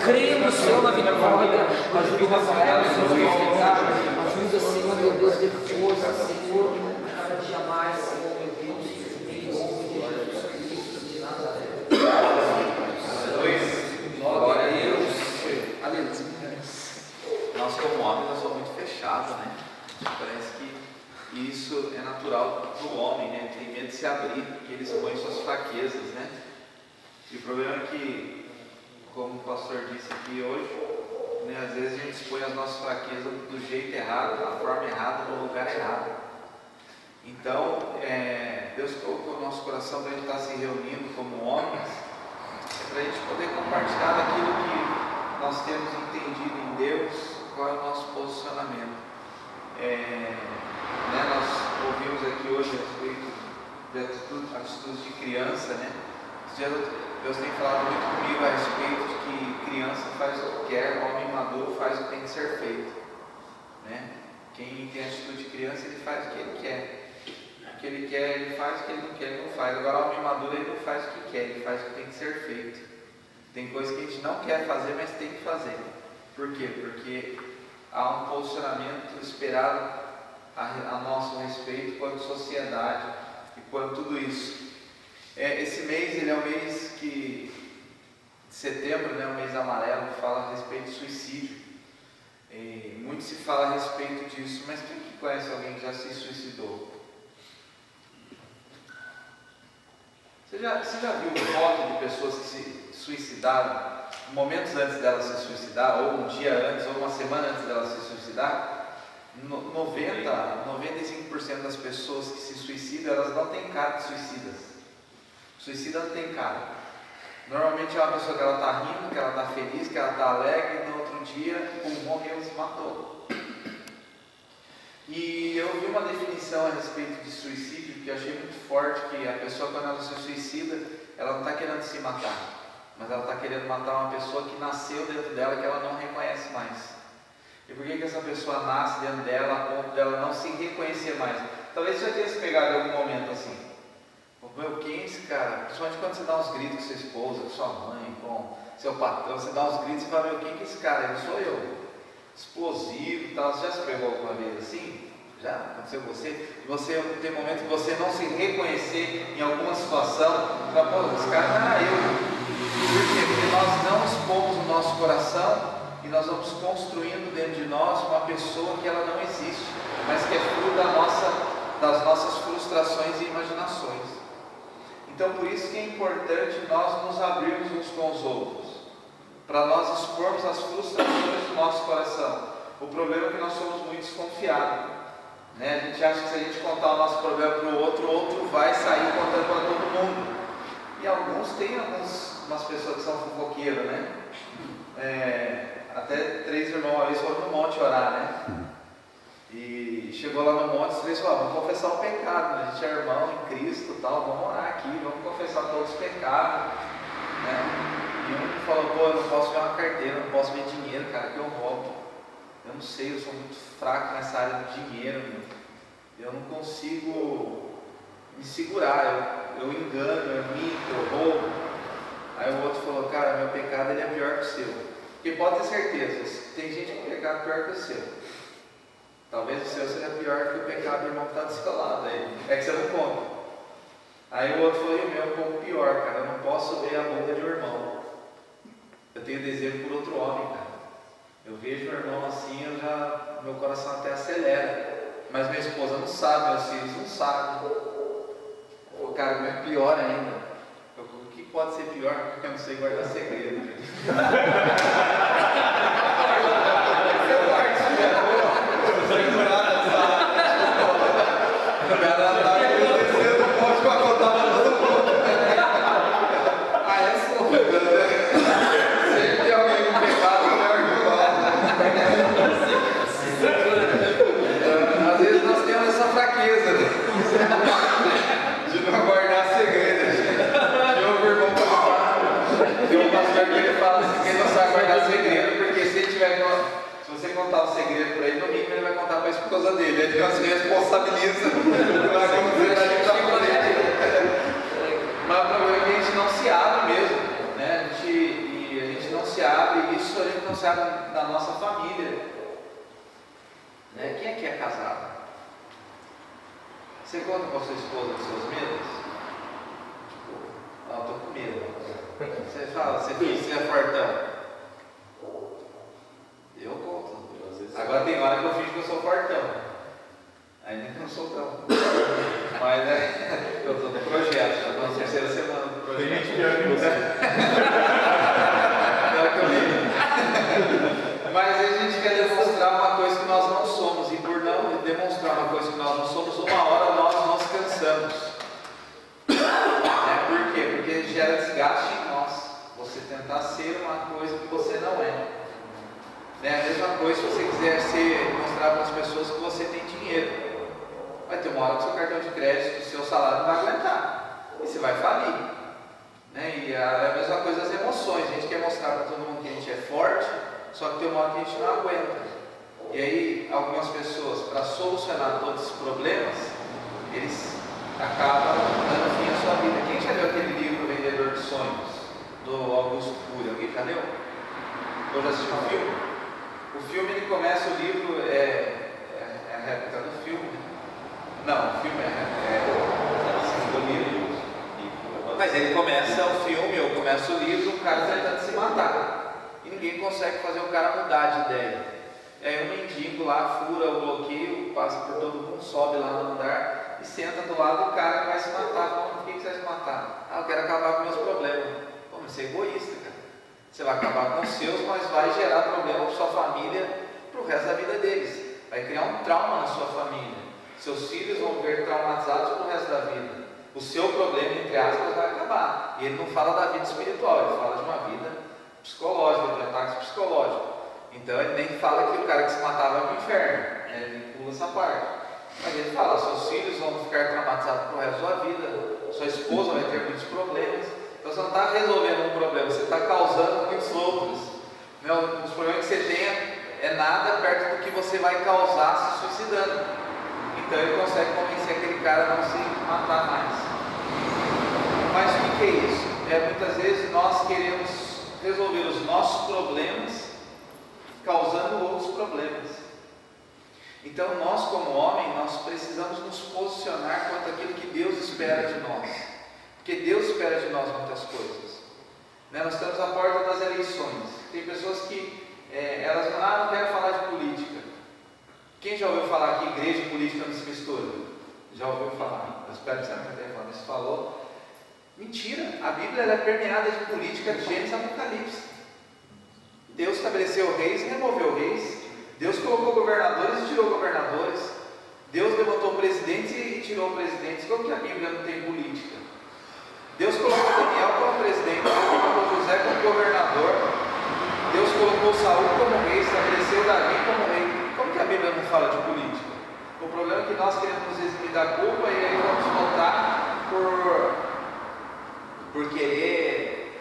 crendo, Senhor, na vitória, ajuda o Rafael, Senhor, ajuda, Senhor, meu Deus, de força, Senhor, cada dia mais, Senhor, meu Deus, em nome de Jesus Cristo de Nazaré. glória a Deus. Aleluia. Nós como homens, nós somos muito fechados, né? Parece que isso é natural para o homem, né? Ele tem medo de se abrir, porque ele expõe suas fraquezas, né? E o problema é que, como o pastor disse aqui hoje, né, às vezes a gente expõe as nossas fraquezas do jeito errado, da forma errada, no lugar errado. Então, Deus colocou no nosso coração para a gente estar se reunindo como homens, para a gente poder compartilhar daquilo que nós temos entendido em Deus, qual é o nosso posicionamento. Nós ouvimos aqui hoje a respeito de atitudes de criança, né? Deus tem falado muito comigo a respeito de que criança faz o que quer, homem maduro faz o que tem que ser feito, né? Quem tem atitude de criança, ele faz o que ele quer. O que ele quer, ele faz, o que ele não quer, ele não faz. Agora, o homem maduro, ele não faz o que quer, ele faz o que tem que ser feito. Tem coisas que a gente não quer fazer, mas tem que fazer. Por quê? Porque há um posicionamento esperado a nosso respeito quanto sociedade e quanto tudo isso. Esse mês, ele é o mês de setembro, né, o mês amarelo, que fala a respeito de suicídio. E muito se fala a respeito disso, mas quem que conhece alguém que já se suicidou? Você já viu foto de pessoas que se suicidaram momentos antes dela se suicidar, ou um dia antes, ou uma semana antes dela se suicidar? 95% das pessoas que se suicidam, elas não têm cara de suicidas. Suicida não tem cara. Normalmente é uma pessoa que ela está rindo, que ela está feliz, que ela está alegre, e no outro dia, morreu, se matou. E eu vi uma definição a respeito de suicídio que eu achei muito forte, que a pessoa, quando ela se suicida, ela não está querendo se matar, mas ela está querendo matar uma pessoa que nasceu dentro dela, que ela não reconhece mais. E por que essa pessoa nasce dentro dela a ponto dela não se reconhecer mais? Talvez você já tenha se pegado em algum momento assim. Meu, quem é esse cara? Principalmente quando você dá uns gritos com sua esposa, com sua mãe, com seu patrão, você dá uns gritos e fala, meu, quem é esse cara? Ele sou eu. Explosivo e tal. Você já se pegou alguma vez assim? Já aconteceu com você? E você tem momentos que você não se reconhecer em alguma situação, você fala, pô, esse cara não era eu. Por quê? Porque nós não expomos o nosso coração e nós vamos construindo dentro de nós uma pessoa que ela não existe, mas que é fruto das nossas frustrações e imaginações. Então por isso que é importante nós nos abrirmos uns com os outros, para nós expormos as frustrações do nosso coração. O problema é que nós somos muito desconfiados, né? A gente acha que se a gente contar o nosso problema para o outro vai sair contando para todo mundo. E tem umas pessoas que são fofoqueiras, né? Até 3 irmãos uma vez foram no monte orar, né? E chegou lá no monte, os 3 falaram, vamos confessar o pecado, né? A gente é irmão em Cristo e tal, vamos orar aqui, vamos confessar todos os pecados, né? E um falou, pô, eu não posso ver uma carteira, não posso ver dinheiro, cara, que eu roubo. Eu não sei, eu sou muito fraco nessa área do dinheiro, meu. Eu não consigo me segurar, eu engano, eu minto, eu roubo. Aí o outro falou, cara, meu pecado ele é pior que o seu. Porque pode ter certeza, tem gente com pecado pior que o seu. Talvez o seu seja pior que o pecado do irmão que está do seu lado. É que você não conta. Aí o outro falou, e o meu é um pouco pior, cara, eu não posso ver a bunda de um irmão. Eu tenho desejo por outro homem, cara. Eu vejo o irmão assim, meu coração até acelera. Mas minha esposa não sabe, meus filhos não sabem. O cara, meu é pior ainda. O que pode ser pior? Porque eu não sei guardar segredo. De não guardar segredos. Eu ouvi o irmão falar. Tem um pastor que ele fala assim: quem não sabe guardar segredo, porque se você contar um segredo para ele, no mínimo ele vai contar para a esposa dele. Ele não se responsabiliza. Vai acontecer ali para frente. Mas o problema é que a gente não se abre mesmo. Né? A gente não se abre, e isso a gente não se abre na nossa família. Né? Quem é que é casado? Você conta com a sua esposa dos seus medos? Tipo, eu tô com medo. Você fala, você é fortão. Eu conto. Agora tem hora que eu fingo que eu sou fortão. Ainda que eu não sou tão. Mas eu tô no projeto, já tô na 3ª semana do projeto. Tem gente pior que você. Mas a gente quer demonstrar uma coisa que nós não somos, e por não demonstrar uma coisa que nós não somos, uma hora nós nos cansamos. Por quê? Porque gera desgaste em nós. Você tentar ser uma coisa que você não é. A mesma coisa se você quiser mostrar para as pessoas que você tem dinheiro. Vai ter uma hora que o seu cartão de crédito, o seu salário não vai aguentar. E você vai falir. E a mesma coisa as emoções. A gente quer mostrar para todo mundo que a gente é forte, só que tem uma hora que a gente não aguenta. E aí, algumas pessoas, para solucionar todos esses problemas, eles acabam dando fim à sua vida. Quem já leu aquele livro Vendedor de Sonhos, do Augusto Cury? Alguém já leu? Ou já assistiu o filme? O filme, ele começa, o livro é a réplica do filme. Não, o filme é do livro. Mas ele começa o filme, ou começa o livro, o cara tentando se matar. E ninguém consegue fazer o cara mudar de ideia. aí um mendigo lá fura o bloqueio, passa por todo mundo, sobe lá no andar e senta do lado do cara que vai se matar. Por que você vai se matar? Ah, eu quero acabar com meus problemas. Pô, mas você é egoísta, cara. Você vai acabar com os seus, mas vai gerar problema para sua família para o resto da vida deles. Vai criar um trauma na sua família. Seus filhos vão ver traumatizados para o resto da vida. O seu problema, entre aspas, vai acabar. E ele não fala da vida espiritual, ele fala de uma vida psicológica, de ataques psicológicos. Então ele nem fala que o cara que se matava vai para o inferno, né? Ele pula essa parte. Mas ele fala, seus filhos vão ficar traumatizados para o resto da sua vida, sua esposa vai ter muitos problemas. Então você não está resolvendo um problema, você está causando muitos outros. Os problemas que você tem é nada perto do que você vai causar se suicidando. Então ele consegue convencer aquele cara a não se matar mais. Mas o que é isso? Muitas vezes nós queremos resolver os nossos problemas causando outros problemas. Então nós como homem, nós precisamos nos posicionar quanto àquilo que Deus espera de nós. Porque Deus espera de nós muitas coisas. Nós estamos à porta das eleições. Tem pessoas que elas não querem falar de política. Quem já ouviu falar que igreja e política não se misturam? Já ouviu falar? Eu espero que você não tenha falado. Você falou. Mentira! A Bíblia ela é permeada de política de Gênesis e Apocalipse. Deus estabeleceu reis e removeu reis. Deus colocou governadores e tirou governadores. Deus levantou presidentes e tirou presidentes. Como que a Bíblia não tem política? Deus colocou Daniel como presidente, Deus colocou José como governador, Deus colocou Saul como rei, estabeleceu Davi como rei. Como que a Bíblia não fala de política? O problema é que nós queremos nos eximir da culpa e aí vamos votar por querer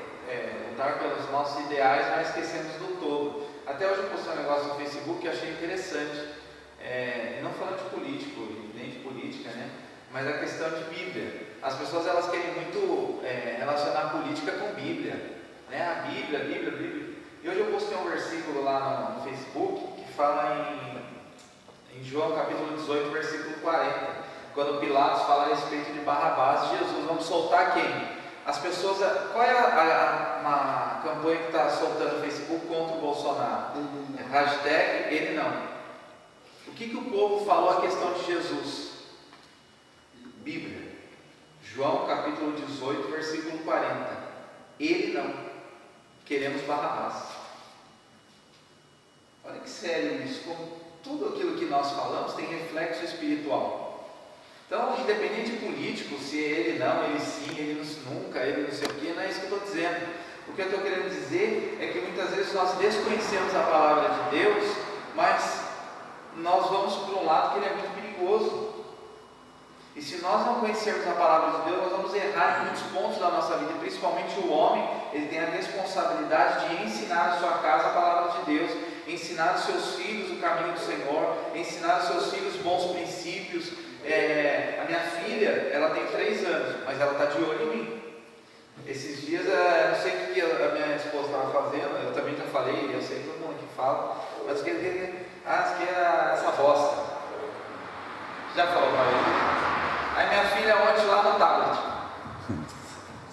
lutar pelos nossos ideais, mas esquecemos do todo. Até hoje eu postei um negócio no Facebook que eu achei interessante, não falando de político, nem de política, né? Mas a questão de Bíblia. As pessoas elas querem muito relacionar política com Bíblia, né? A Bíblia. E hoje eu postei um versículo lá no Facebook que fala em João capítulo 18, versículo 40, quando Pilatos fala a respeito de Barrabás e Jesus. Vamos soltar quem? As pessoas, qual é a campanha que está soltando no Facebook contra o Bolsonaro? Hashtag ele não. O que o povo falou a questão de Jesus? Bíblia, João capítulo 18, versículo 40. Ele não, queremos Barrabás. Olha que sério isso, como tudo aquilo que nós falamos tem reflexo espiritual. Então, independente de político, se é ele não, ele sim, ele nunca, ele não sei o que, não é isso que eu estou dizendo. O que eu estou querendo dizer é que muitas vezes nós desconhecemos a palavra de Deus, mas nós vamos por um lado que ele é muito perigoso. E se nós não conhecermos a palavra de Deus, nós vamos errar em muitos pontos da nossa vida. E principalmente o homem, ele tem a responsabilidade de ensinar a sua casa a palavra de Deus, ensinar aos seus filhos o caminho do Senhor, ensinar aos seus filhos bons princípios. A minha filha, ela tem 3 anos, mas ela está de olho em mim. Esses dias, eu não sei o que a minha esposa estava fazendo, eu também já falei, eu sei que todo mundo aqui fala, mas isso aqui é essa bosta. Já falou para ele? Aí minha filha ontem lá no tablet,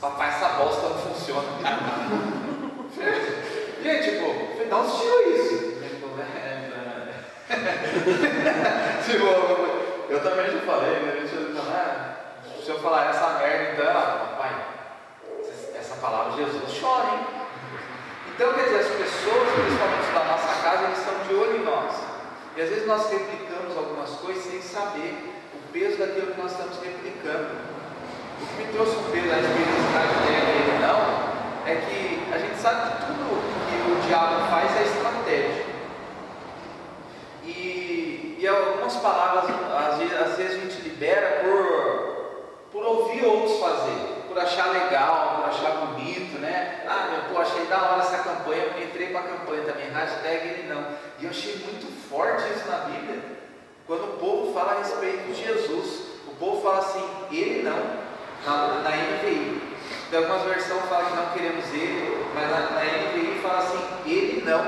papai, essa bosta não funciona. Gente, pô, de onde tirou isso? Eu também já falei, né? Se eu falar essa merda, então, papai, essa palavra de Jesus chora, hein? Então, quer dizer, as pessoas, principalmente da nossa casa, eles estão de olho em nós. E às vezes nós replicamos algumas coisas sem saber o peso daquilo que nós estamos replicando. O que me trouxe um peso a respeito dele não, é que a gente sabe que tudo que o diabo faz é estratégia. E algumas palavras, às vezes a gente libera por ouvir outros fazer, por achar legal, por achar bonito, né? Achei da hora essa campanha, eu entrei para a campanha também, hashtag ele não. E eu achei muito forte isso na Bíblia. Quando o povo fala a respeito de Jesus, o povo fala assim, ele não, na NVI. Tem algumas versões que falam que não queremos ele, mas na NVI fala assim, ele não,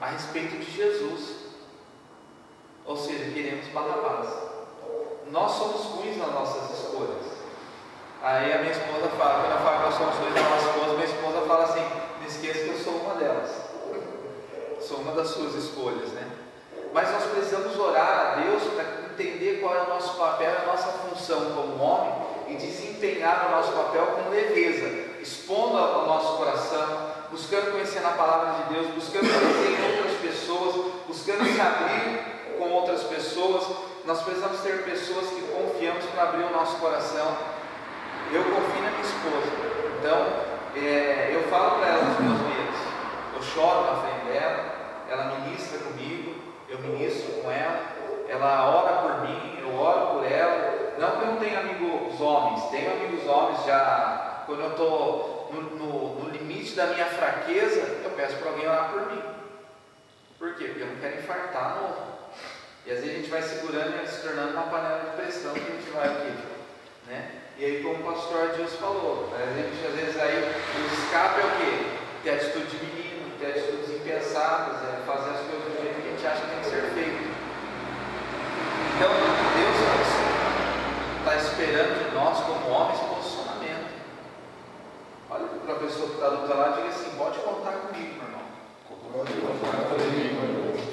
a respeito de Jesus. Ou seja, queremos Barrabás. Nós somos ruins nas nossas escolhas. Aí a minha esposa fala, quando eu falo que nós somos ruins nas nossas escolhas, minha esposa fala assim, não esqueça que eu sou uma delas. são uma das suas escolhas, né? Mas nós precisamos orar a Deus para entender qual é o nosso papel, a nossa função como homem e desempenhar o nosso papel com leveza, expondo o nosso coração, buscando conhecer na palavra de Deus, buscando conhecer em outras pessoas, buscando se abrir com outras pessoas. Nós precisamos ter pessoas que confiamos para abrir o nosso coração. Eu confio na minha esposa, então eu falo para ela nos meus medos, eu choro na frente dela, ela ministra comigo, eu ministro com ela, ela ora por mim, eu oro por ela. Não que eu não tenha amigos homens, tenho amigos homens já. Quando eu estou no limite da minha fraqueza, eu peço para alguém orar por mim. Por quê? Porque eu não quero infartar novo. E às vezes a gente vai segurando e vai se tornando uma panela de pressão que a gente vai aqui, né? E aí, como o pastor Adilson falou, a gente às vezes aí o escape é o quê? Ter atitude de menino, ter atitudes impensadas, fazer as coisas do jeito que a gente acha que tem que ser feito. Então, Deus está esperando de nós, como homens, posicionamento. Olha para a pessoa que está do outro lado e diga assim: pode contar comigo, meu irmão.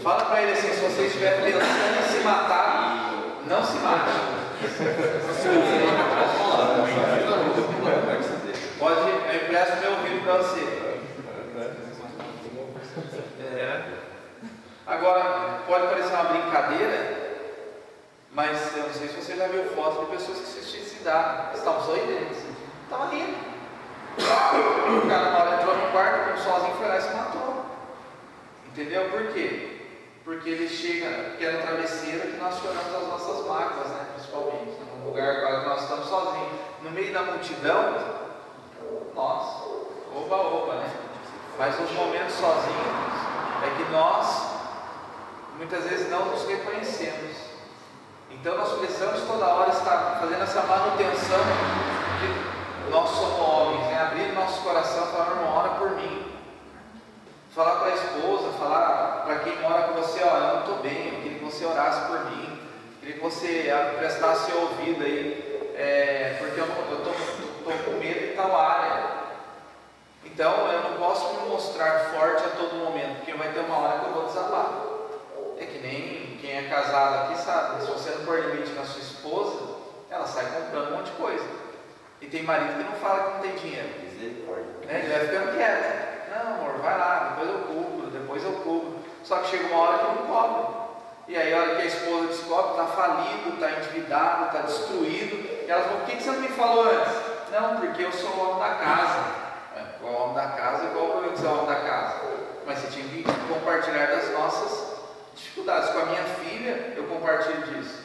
Fala para ele assim: se você estiver pensando em se matar, não se mate. Pode, eu empresto meu ouvido para você. Agora, pode parecer uma brincadeira, mas eu não sei se você já viu fotos de pessoas que se suicidaram. Eles estavam sorridentes, estavam rindo. O cara na hora entrou no quarto, sozinho, foi lá e se matou. Entendeu? Por quê? Porque ele chega, que é no travesseiro que nós choramos as nossas mágoas, né? Principalmente, num lugar que nós estamos sozinhos. No meio da multidão, nós, oba, né? Mas nos momentos sozinhos, é que nós, muitas vezes, não nos reconhecemos. Então nós precisamos toda hora estar fazendo essa manutenção de nós somos homens, né? Abrir nosso coração e falar: irmão, ora por mim. Falar para a esposa, falar para quem mora com você: ó, eu não estou bem, eu queria que você orasse por mim, eu queria que você prestasse seu ouvido aí, porque eu estou com medo de tal área. Então eu não posso me mostrar forte a todo momento, porque vai ter uma hora que eu vou desabar. É que nem quem é casado aqui sabe, se você não pôr limite na sua esposa, ela sai comprando um monte de coisa. E tem marido que não fala que não tem dinheiro, ele vai ficando quieto. Não, amor, vai lá, depois eu cubro. Só que chega uma hora que não cobre. E aí, a hora que a esposa descobre, está falido, está endividado, está destruído. E ela fala: por que você não me falou antes? Não, porque eu sou o homem da casa. O homem da casa, igual para eu ser o homem da casa. Mas você tinha que compartilhar das nossas dificuldades. Com a minha filha, eu compartilho disso.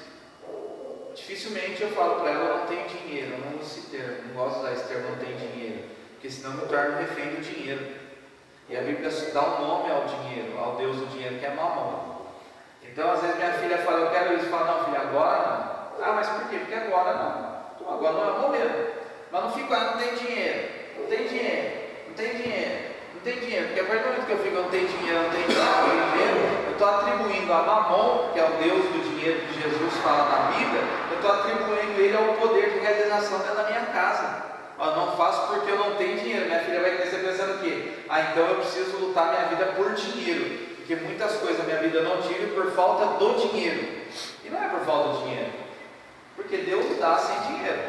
Dificilmente eu falo para ela: eu não tenho dinheiro. Eu não uso esse termo, não gosto de usar esse termo, não tenho dinheiro. Porque senão eu me torno refém do dinheiro. E a Bíblia dá um nome ao dinheiro, ao Deus do dinheiro, que é Mamon. Então, às vezes minha filha fala: eu quero isso. Fala: não, filha, agora não. Ah, mas por quê? Porque agora não. Então, agora não é o momento. Mas não fico: não tem dinheiro, não tem dinheiro, não tem dinheiro, não tem dinheiro. Porque a partir do momento que eu fico: não tem dinheiro, não tem dinheiro, eu estou atribuindo a Mamon, que é o Deus do dinheiro que Jesus fala na Bíblia, eu estou atribuindo ele ao poder de realização dentro da minha casa. Eu não faço porque eu não tenho dinheiro. Minha filha vai crescer pensando o quê? Então eu preciso lutar minha vida por dinheiro, porque muitas coisas na minha vida eu não tive por falta do dinheiro. E não é por falta do dinheiro, porque Deus dá sem dinheiro.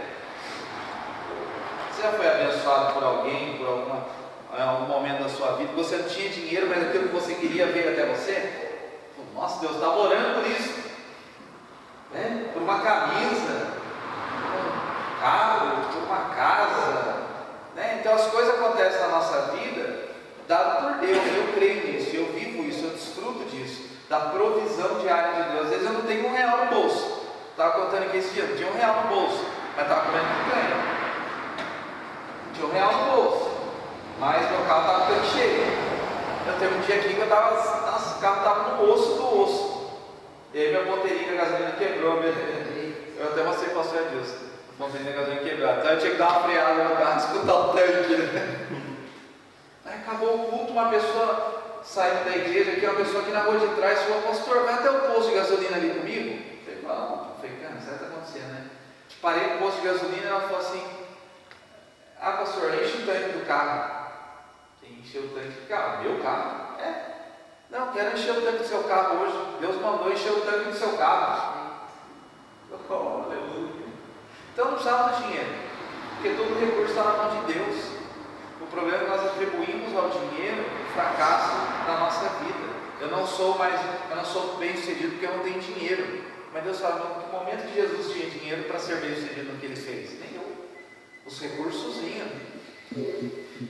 Você já foi abençoado por alguém, por algum momento da sua vida? Você não tinha dinheiro, mas aquilo que você queria veio até você? Nossa, Deus estava orando por isso, né? Por uma camisa, carro, por uma casa, né? Então as coisas acontecem na nossa vida dado por Deus. Eu creio nisso, eu vivo isso, eu desfruto disso, da provisão diária de Deus. Às vezes eu não tenho R$1 no bolso. Estava contando aqui esse dia, não tinha R$1 no bolso, mas estava comendo picanha. Não tinha R$1 no bolso, mas meu carro estava ficando cheio. Eu teve um dia aqui que eu estava, nossa, o carro estava no osso do osso. E aí minha bateria da gasolina quebrou. Eu até mostrei para o pastor Adilson. A bateria da gasolina quebrou. Então eu tinha que dar uma freada no carro, escutar o tanque, né? Aí acabou o culto, uma pessoa saindo da igreja aqui, uma pessoa aqui na rua de trás falou: pastor, vai até o posto de gasolina ali comigo? Eu falei: não. Eu falei: cara, isso está acontecendo, né? Parei no posto de gasolina e ela falou assim: ah, pastor, enche o tanque do carro. Encheu o tanque do carro. Meu carro? É. Não, quero encher o tanque do seu carro hoje. Deus mandou encher o tanque do seu carro. Oh, aleluia. Então não precisava do dinheiro, porque todo o recurso está na mão de Deus. O problema é que nós atribuímos ao dinheiro o fracasso da nossa vida. Eu não sou bem sucedido porque eu não tenho dinheiro. Mas Deus fala, no que momento que Jesus tinha dinheiro para ser bem sucedido no que ele fez? Nenhum. Os recursos vinham.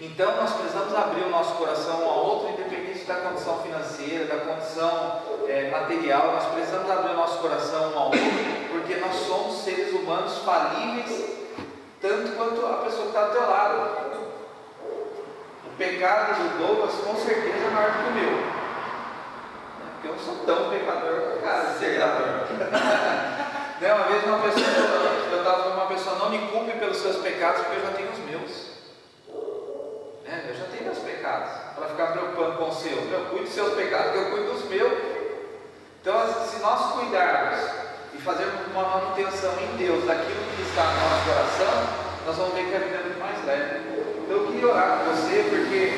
Então nós precisamos abrir o nosso coração um ao outro, independente da condição financeira, da condição material. Nós precisamos abrir o nosso coração um ao outro, porque nós somos seres humanos falíveis, tanto quanto a pessoa que está do teu lado. O pecado do Douglas com certeza é maior do que o meu, porque eu não sou tão pecador como o cara, uma vez eu estava com uma pessoa, não me culpe pelos seus pecados, porque eu já tenho os meus. Eu já tenho meus pecados, para ficar preocupando com os seus. Eu cuido dos seus pecados, que eu cuido dos meus. Então, se nós cuidarmos e fazermos uma manutenção em Deus daquilo que está no nosso coração, nós vamos ver que a vida é muito mais leve. Então, eu queria orar com você, porque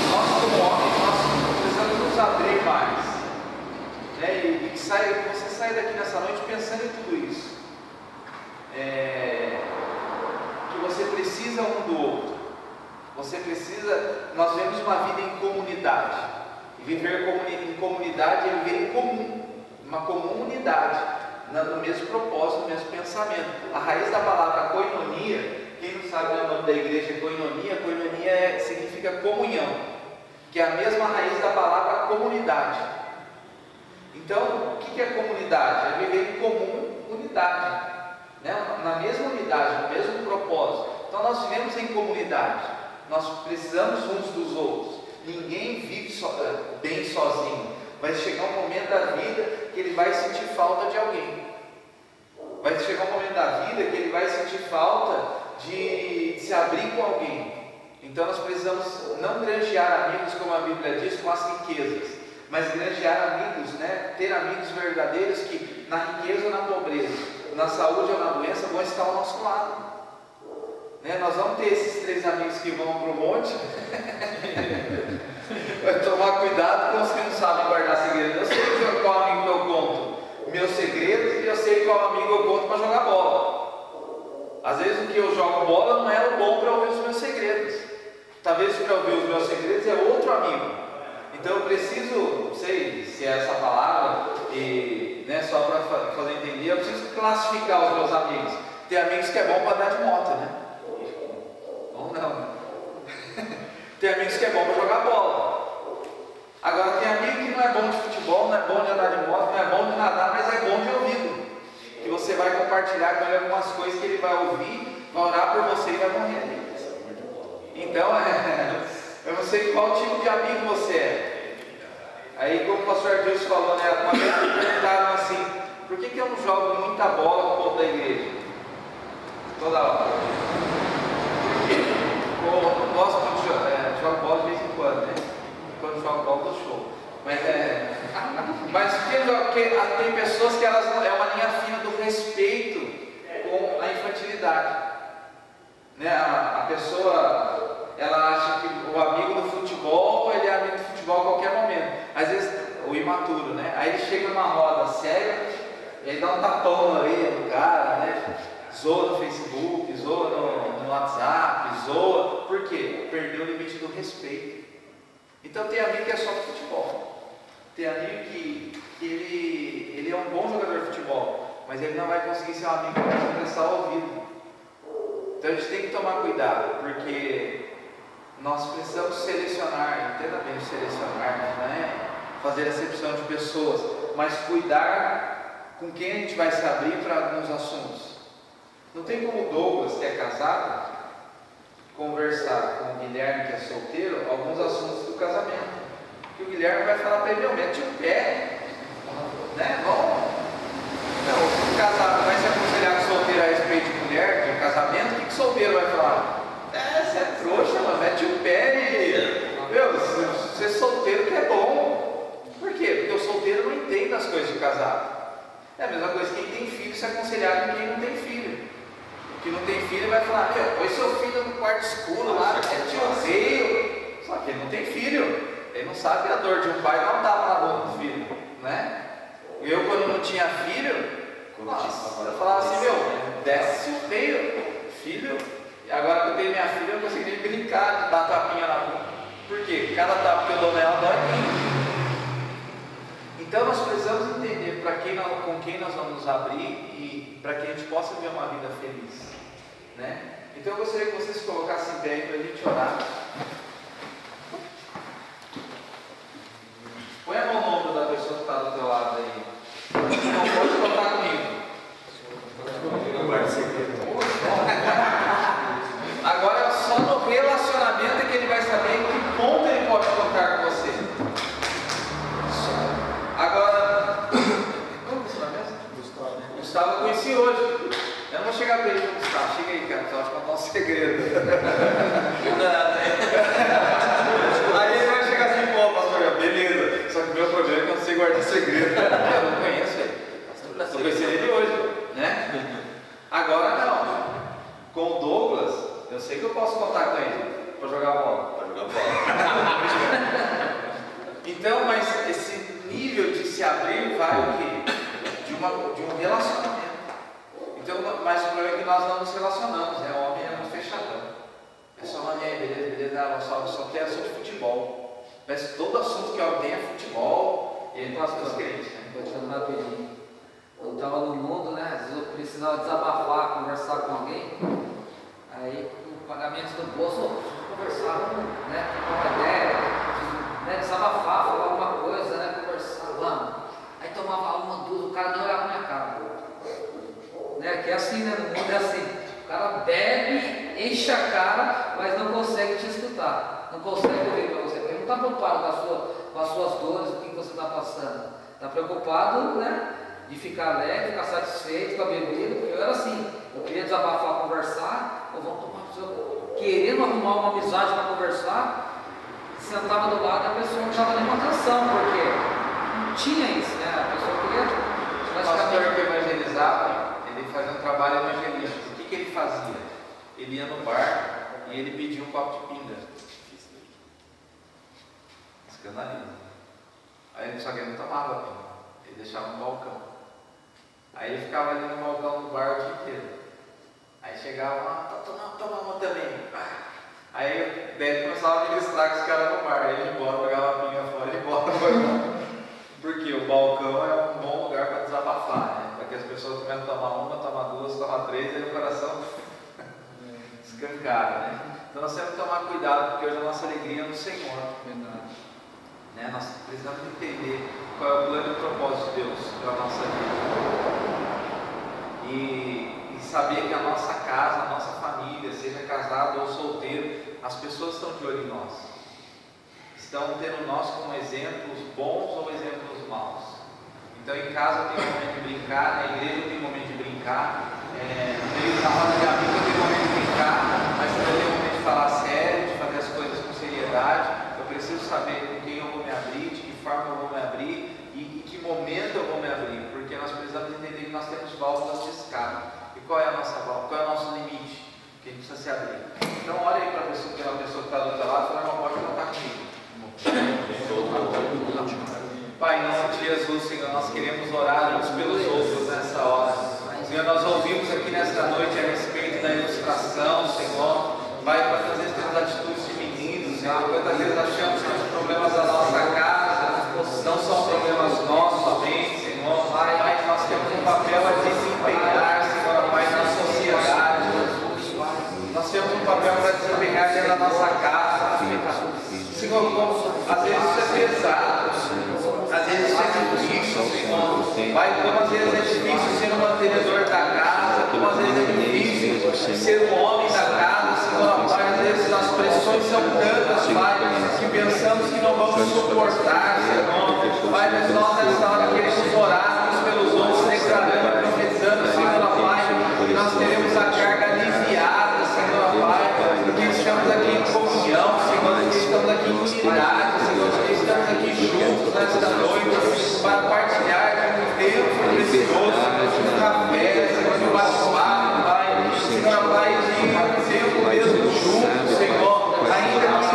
nós, como homens, nós precisamos nos abrir mais. E que você saia daqui nessa noite pensando em tudo isso. Que você precisa um do outro. Nós vivemos uma vida em comunidade. E viver em comunidade é viver em comum, uma comunidade, no mesmo propósito, no mesmo pensamento. A raiz da palavra koinonia, quem não sabe o nome da igreja é koinonia significa comunhão, que é a mesma raiz da palavra comunidade. Então, o que é comunidade? É viver em comum unidade. Na mesma unidade, no mesmo propósito. Então nós vivemos em comunidade, nós precisamos uns dos outros. Ninguém vive bem sozinho. Vai chegar um momento da vida que ele vai sentir falta de alguém. Vai chegar um momento da vida que ele vai sentir falta de se abrir com alguém. Então nós precisamos não granjear amigos, como a Bíblia diz, com as riquezas, mas granjear amigos, ter amigos verdadeiros que na riqueza ou na pobreza, na saúde ou na doença, vão estar ao nosso lado. Nós vamos ter esses 3 amigos que vão para o monte. Vai tomar cuidado com os que não sabem guardar segredos. Eu sei qual amigo que eu conto meus segredos, e eu sei qual amigo eu conto para jogar bola. Às vezes o que eu jogo bola não é o bom para ouvir os meus segredos. Talvez para ouvir os meus segredos é outro amigo. Então eu preciso, não sei se é essa palavra, só para fazer entender, eu preciso classificar os meus amigos. Tem amigos que é bom para andar de moto, Bom não. Tem amigos que é bom para jogar bola. Agora tem amigo que não é bom de futebol, não é bom de andar de moto, não é bom de nadar, mas é bom de ouvido. Que você vai compartilhar com ele algumas coisas que ele vai ouvir, vai orar por você e vai morrer. Então, eu não sei qual tipo de amigo você é. Aí, como o pastor Adilson falou, uma vez me perguntaram assim, por que eu não jogo muita bola com o povo da igreja? Toda hora. Por quê? Eu não gosto muito de jogar bola de vez em quando, Quando jogo bola, eu show. Mas porque tem pessoas que elas não, é uma linha fina do respeito com a infantilidade. A pessoa, ela acha que o amigo do futebol, ele é amigo do futebol a qualquer momento. Às vezes, o imaturo, Aí ele chega numa roda séria, e aí dá um tapão na orelha do cara, Zoa no Facebook, zoa no WhatsApp, zoa. Por quê? Perdeu o limite do respeito. Então tem amigo que é só do futebol. Tem amigo que ele é um bom jogador de futebol, mas ele não vai conseguir ser um amigo que vai prestar o ouvido. Então a gente tem que tomar cuidado, porque nós precisamos selecionar, entenda bem selecionar, não é fazer acepção de pessoas, mas cuidar com quem a gente vai se abrir para alguns assuntos. Não tem como o Douglas, que é casado, conversar com o Guilherme, que é solteiro, alguns assuntos do casamento. Que o Guilherme vai falar para ele, mete o pé, Não, o casado vai se aconselhar com o solteiro a respeito de mulher, de casamento, o que o solteiro vai falar? Você é trouxa, mano, mete o pé e... ser solteiro que é bom. Por quê? Porque o solteiro não entende as coisas de casado. É a mesma coisa que quem tem filho se aconselhar com quem não tem filho. Que não tem filho vai falar, põe seu filho no quarto escuro lá, é tiozinho. Só que ele não tem filho. Ele não sabe a dor de um pai dar um tapa na boca do filho, né? Eu, quando não tinha filho, nossa, eu falava assim, meu, desce o peito, filho. E agora que eu tenho minha filha, eu não consigo nem brincar de dar tapinha na boca. Por quê? Cada tapa que eu dou nela dói. Então nós precisamos entender com quem nós vamos nos abrir e para que a gente possa ver uma vida feliz, né? Então eu gostaria que vocês colocassem em pé para a gente orar. Põe a mão no ombro da pessoa que está do teu lado aí. Não pode contar comigo. Agora só no relacionamento é que ele vai saber em que ponto ele pode contar com você. Agora, como é o seu nome mesmo? Gustavo eu conheci hoje. Eu não vou chegar para ele e Gustavo, chega aí, cara, só te contar um segredo. Aí ele vai chegar assim, pô, pastor, beleza. Só que o meu problema é que eu não sei guardar segredo. Eu não conheço ele. Estou conhecendo ele hoje, né? Agora não. Com o Douglas, eu sei que eu posso contar com ele para jogar bola. Então, mas esse nível de se abrir vai o quê? De um relacionamento. Então, mas o problema é que nós não nos relacionamos, né? O homem é muito fechadão. É só uma beleza, só quer assunto de futebol. Parece que todo assunto que alguém tem é futebol. E ele passa para os crentes, né? Voltando rapidinho. Eu estava no mundo, né? Às vezes eu precisava desabafar, conversar com alguém. Aí, com o pagamento do bolso, conversar, né? Trocar uma ideia, né? Desabafar, falar alguma coisa, né? Conversar, vamos. Aí tomava uma, duas, o cara não olhava na minha cara. Né? Que é assim, né? No mundo é assim. O cara bebe, enche a cara, mas não consegue te escutar. Não consegue ouvir para você. Porque ele não está preocupado com as suas dores, com o que você está passando. Está preocupado, né? De ficar alegre, ficar satisfeito com a bebida. Porque eu era assim. Eu queria desabafar, conversar. Eu vou tomar uma pessoa querendo arrumar uma amizade para conversar. Sentava do lado e a pessoa não estava nem uma atenção. Porque não tinha isso, né? A pessoa queria. O pastor que evangelizava, ele fazia um trabalho evangelístico. O que ele fazia? Ele ia no bar e ele pedia um copo de pinga. Escandaliza. Aí só que ele não tomava pinga, ele deixava no balcão. Aí ele ficava ali no balcão do bar o dia inteiro. Aí chegava lá, toma uma também. Aí ele começava a ministrar com os caras no bar. Aí ele ia embora, pegava a pinga fora e ia embora. Porque o balcão é um bom lugar para desabafar, né? Para que as pessoas comecem a tomar uma, tomar duas, tomar três, e o coração escancara, né? Então nós temos que tomar cuidado, porque hoje a nossa alegria é no Senhor. Né? Nós precisamos entender qual é o plano e o propósito de Deus para a nossa vida. E saber que a nossa casa, a nossa família, seja casado ou solteiro, as pessoas estão de olho em nós. Estão tendo nós como exemplos bons ou exemplos maus. Então em casa tem um momento de brincar, na igreja tem um momento de brincar, no meio da roda de amigos tem um momento de brincar, mas também tem um momento de falar sério, de fazer as coisas com seriedade. Eu preciso saber com quem eu vou me abrir, de que forma eu vou me abrir e em que momento eu vou me abrir, porque nós precisamos entender que nós temos válvulas de escape. E qual é a nossa válvula? Qual é o nosso limite? Que a gente precisa se abrir. Então olha aí para aquela pessoa que está do outro lado e fala, não pode contar comigo. Pai, em nome de Jesus, Senhor, nós queremos orar uns pelos outros nessa hora. Senhor, nós ouvimos aqui nesta noite a respeito da ilustração, Senhor. Pai, quantas vezes temos atitudes de meninos, Senhor, quantas vezes achamos que os problemas da nossa casa não são problemas nossos somente, Senhor. Pai, nós temos um papel a desempenhar, Senhor, Pai, na sociedade. Nós temos um papel para desempenhar dentro da nossa casa. Senhor, às vezes isso é pesado, às vezes isso é difícil, Senhor. Pai, como às vezes é difícil ser o mantenedor da casa, como às vezes é difícil ser o homem da casa, Senhor. Pai, às vezes as pressões são tantas, Pai, que pensamos que não vamos suportar, Senhor. Pai, mas nós nessa hora queremos orar uns pelos outros, declarando, profetizando, Senhor, Pai, que nós teremos a carga aliviada, Senhor, Pai, porque estamos aqui em comunhão, Senhor, porque estamos aqui em unidade, Senhor, porque estamos aqui juntos nesta noite para partilhar de um tempo precioso, de um café, Senhor, de um bate-papo, Pai, Senhor, Pai, de um tempo mesmo juntos, Senhor, ainda que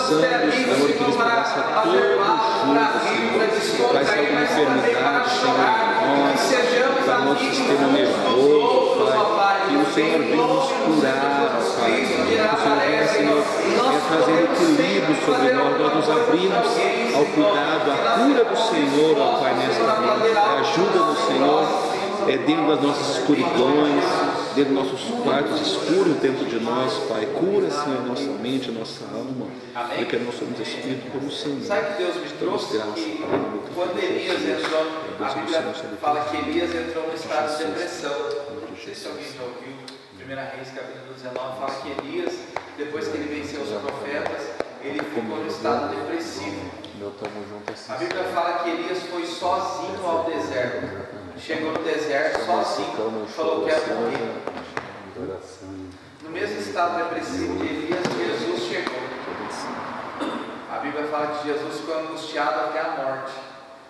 Senhor, que eles pudessem todos juntos, Pai, se alguma enfermidade chega para nosso sistema nervoso, Pai, que o Senhor venha nos curar, Pai, que o Senhor venha, Senhor, trazer equilíbrio sobre nós nos abrimos ao cuidado, à cura do Senhor, ó Pai, nesta vida. Ajuda-nos, Senhor, dentro das nossas escuridões, dentro dos nossos quartos escuros dentro de nós, Pai. Cura, Senhor, nossa mente, nossa alma, porque nós somos espírito como o Senhor. Sabe que Deus me trouxe? Que quando Elias entrou, a Bíblia fala que Elias entrou no estado de depressão. Não sei se alguém já ouviu, 1 Reis, capítulo 19, fala que Elias, depois que ele venceu os profetas, ele ficou no estado depressivo. A Bíblia fala que Elias foi sozinho ao deserto. Chegou no deserto sozinho, falou que quero morrer. No mesmo estado depressivo de Elias, Jesus chegou. A Bíblia fala que Jesus ficou angustiado até a morte.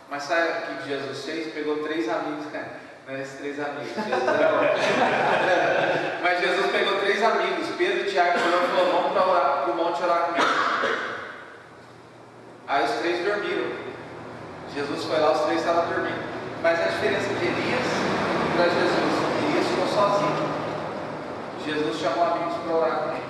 Mas sabe o que Jesus fez? Pegou 3 amigos, cara. Não é esses 3 amigos, Jesus era mas Jesus pegou 3 amigos, Pedro, Tiago e João, e falou: vamos para o monte orar comigo. Aí os 3 dormiram. Jesus foi lá, os 3 estavam dormindo. Mas a diferença de Elias para Jesus, Elias ficou sozinho. Jesus chamou amigos para orar com ele.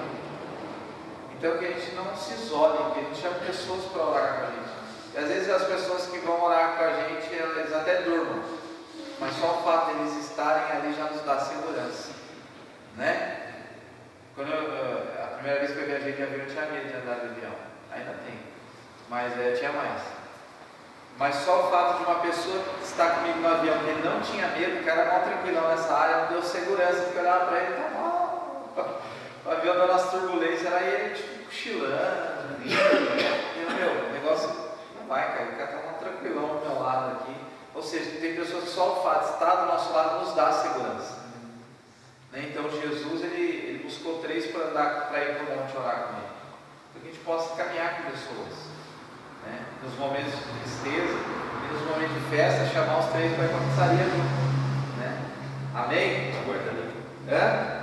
Então que a gente não se isole, que a gente chame pessoas para orar com a gente. E às vezes as pessoas que vão orar com a gente, elas até durmam, mas só o fato de eles estarem ali já nos dá segurança, né? Quando a primeira vez que eu viajei de avião, eu tinha medo de andar de avião. Ainda tem, mas tinha mais. Mas só o fato de uma pessoa estar comigo no avião, que ele não tinha medo, o cara era mal tranquilão nessa área, me deu segurança, porque eu olhava para ele, tá mal. O avião dando as turbulências, era ele tipo cochilando. E o negócio não vai, cara, o cara tá mal tranquilão ao meu lado aqui. Ou seja, tem pessoas que só o fato de estar do nosso lado nos dá segurança. Né? Então Jesus ele buscou 3 para ir para o monte orar com ele. Para que a gente possa caminhar com pessoas. Né? Nos momentos de tristeza e nos momentos de festa, chamar os 3 para a confessaria junto. Né? Amém? Aguarda ali. Hã?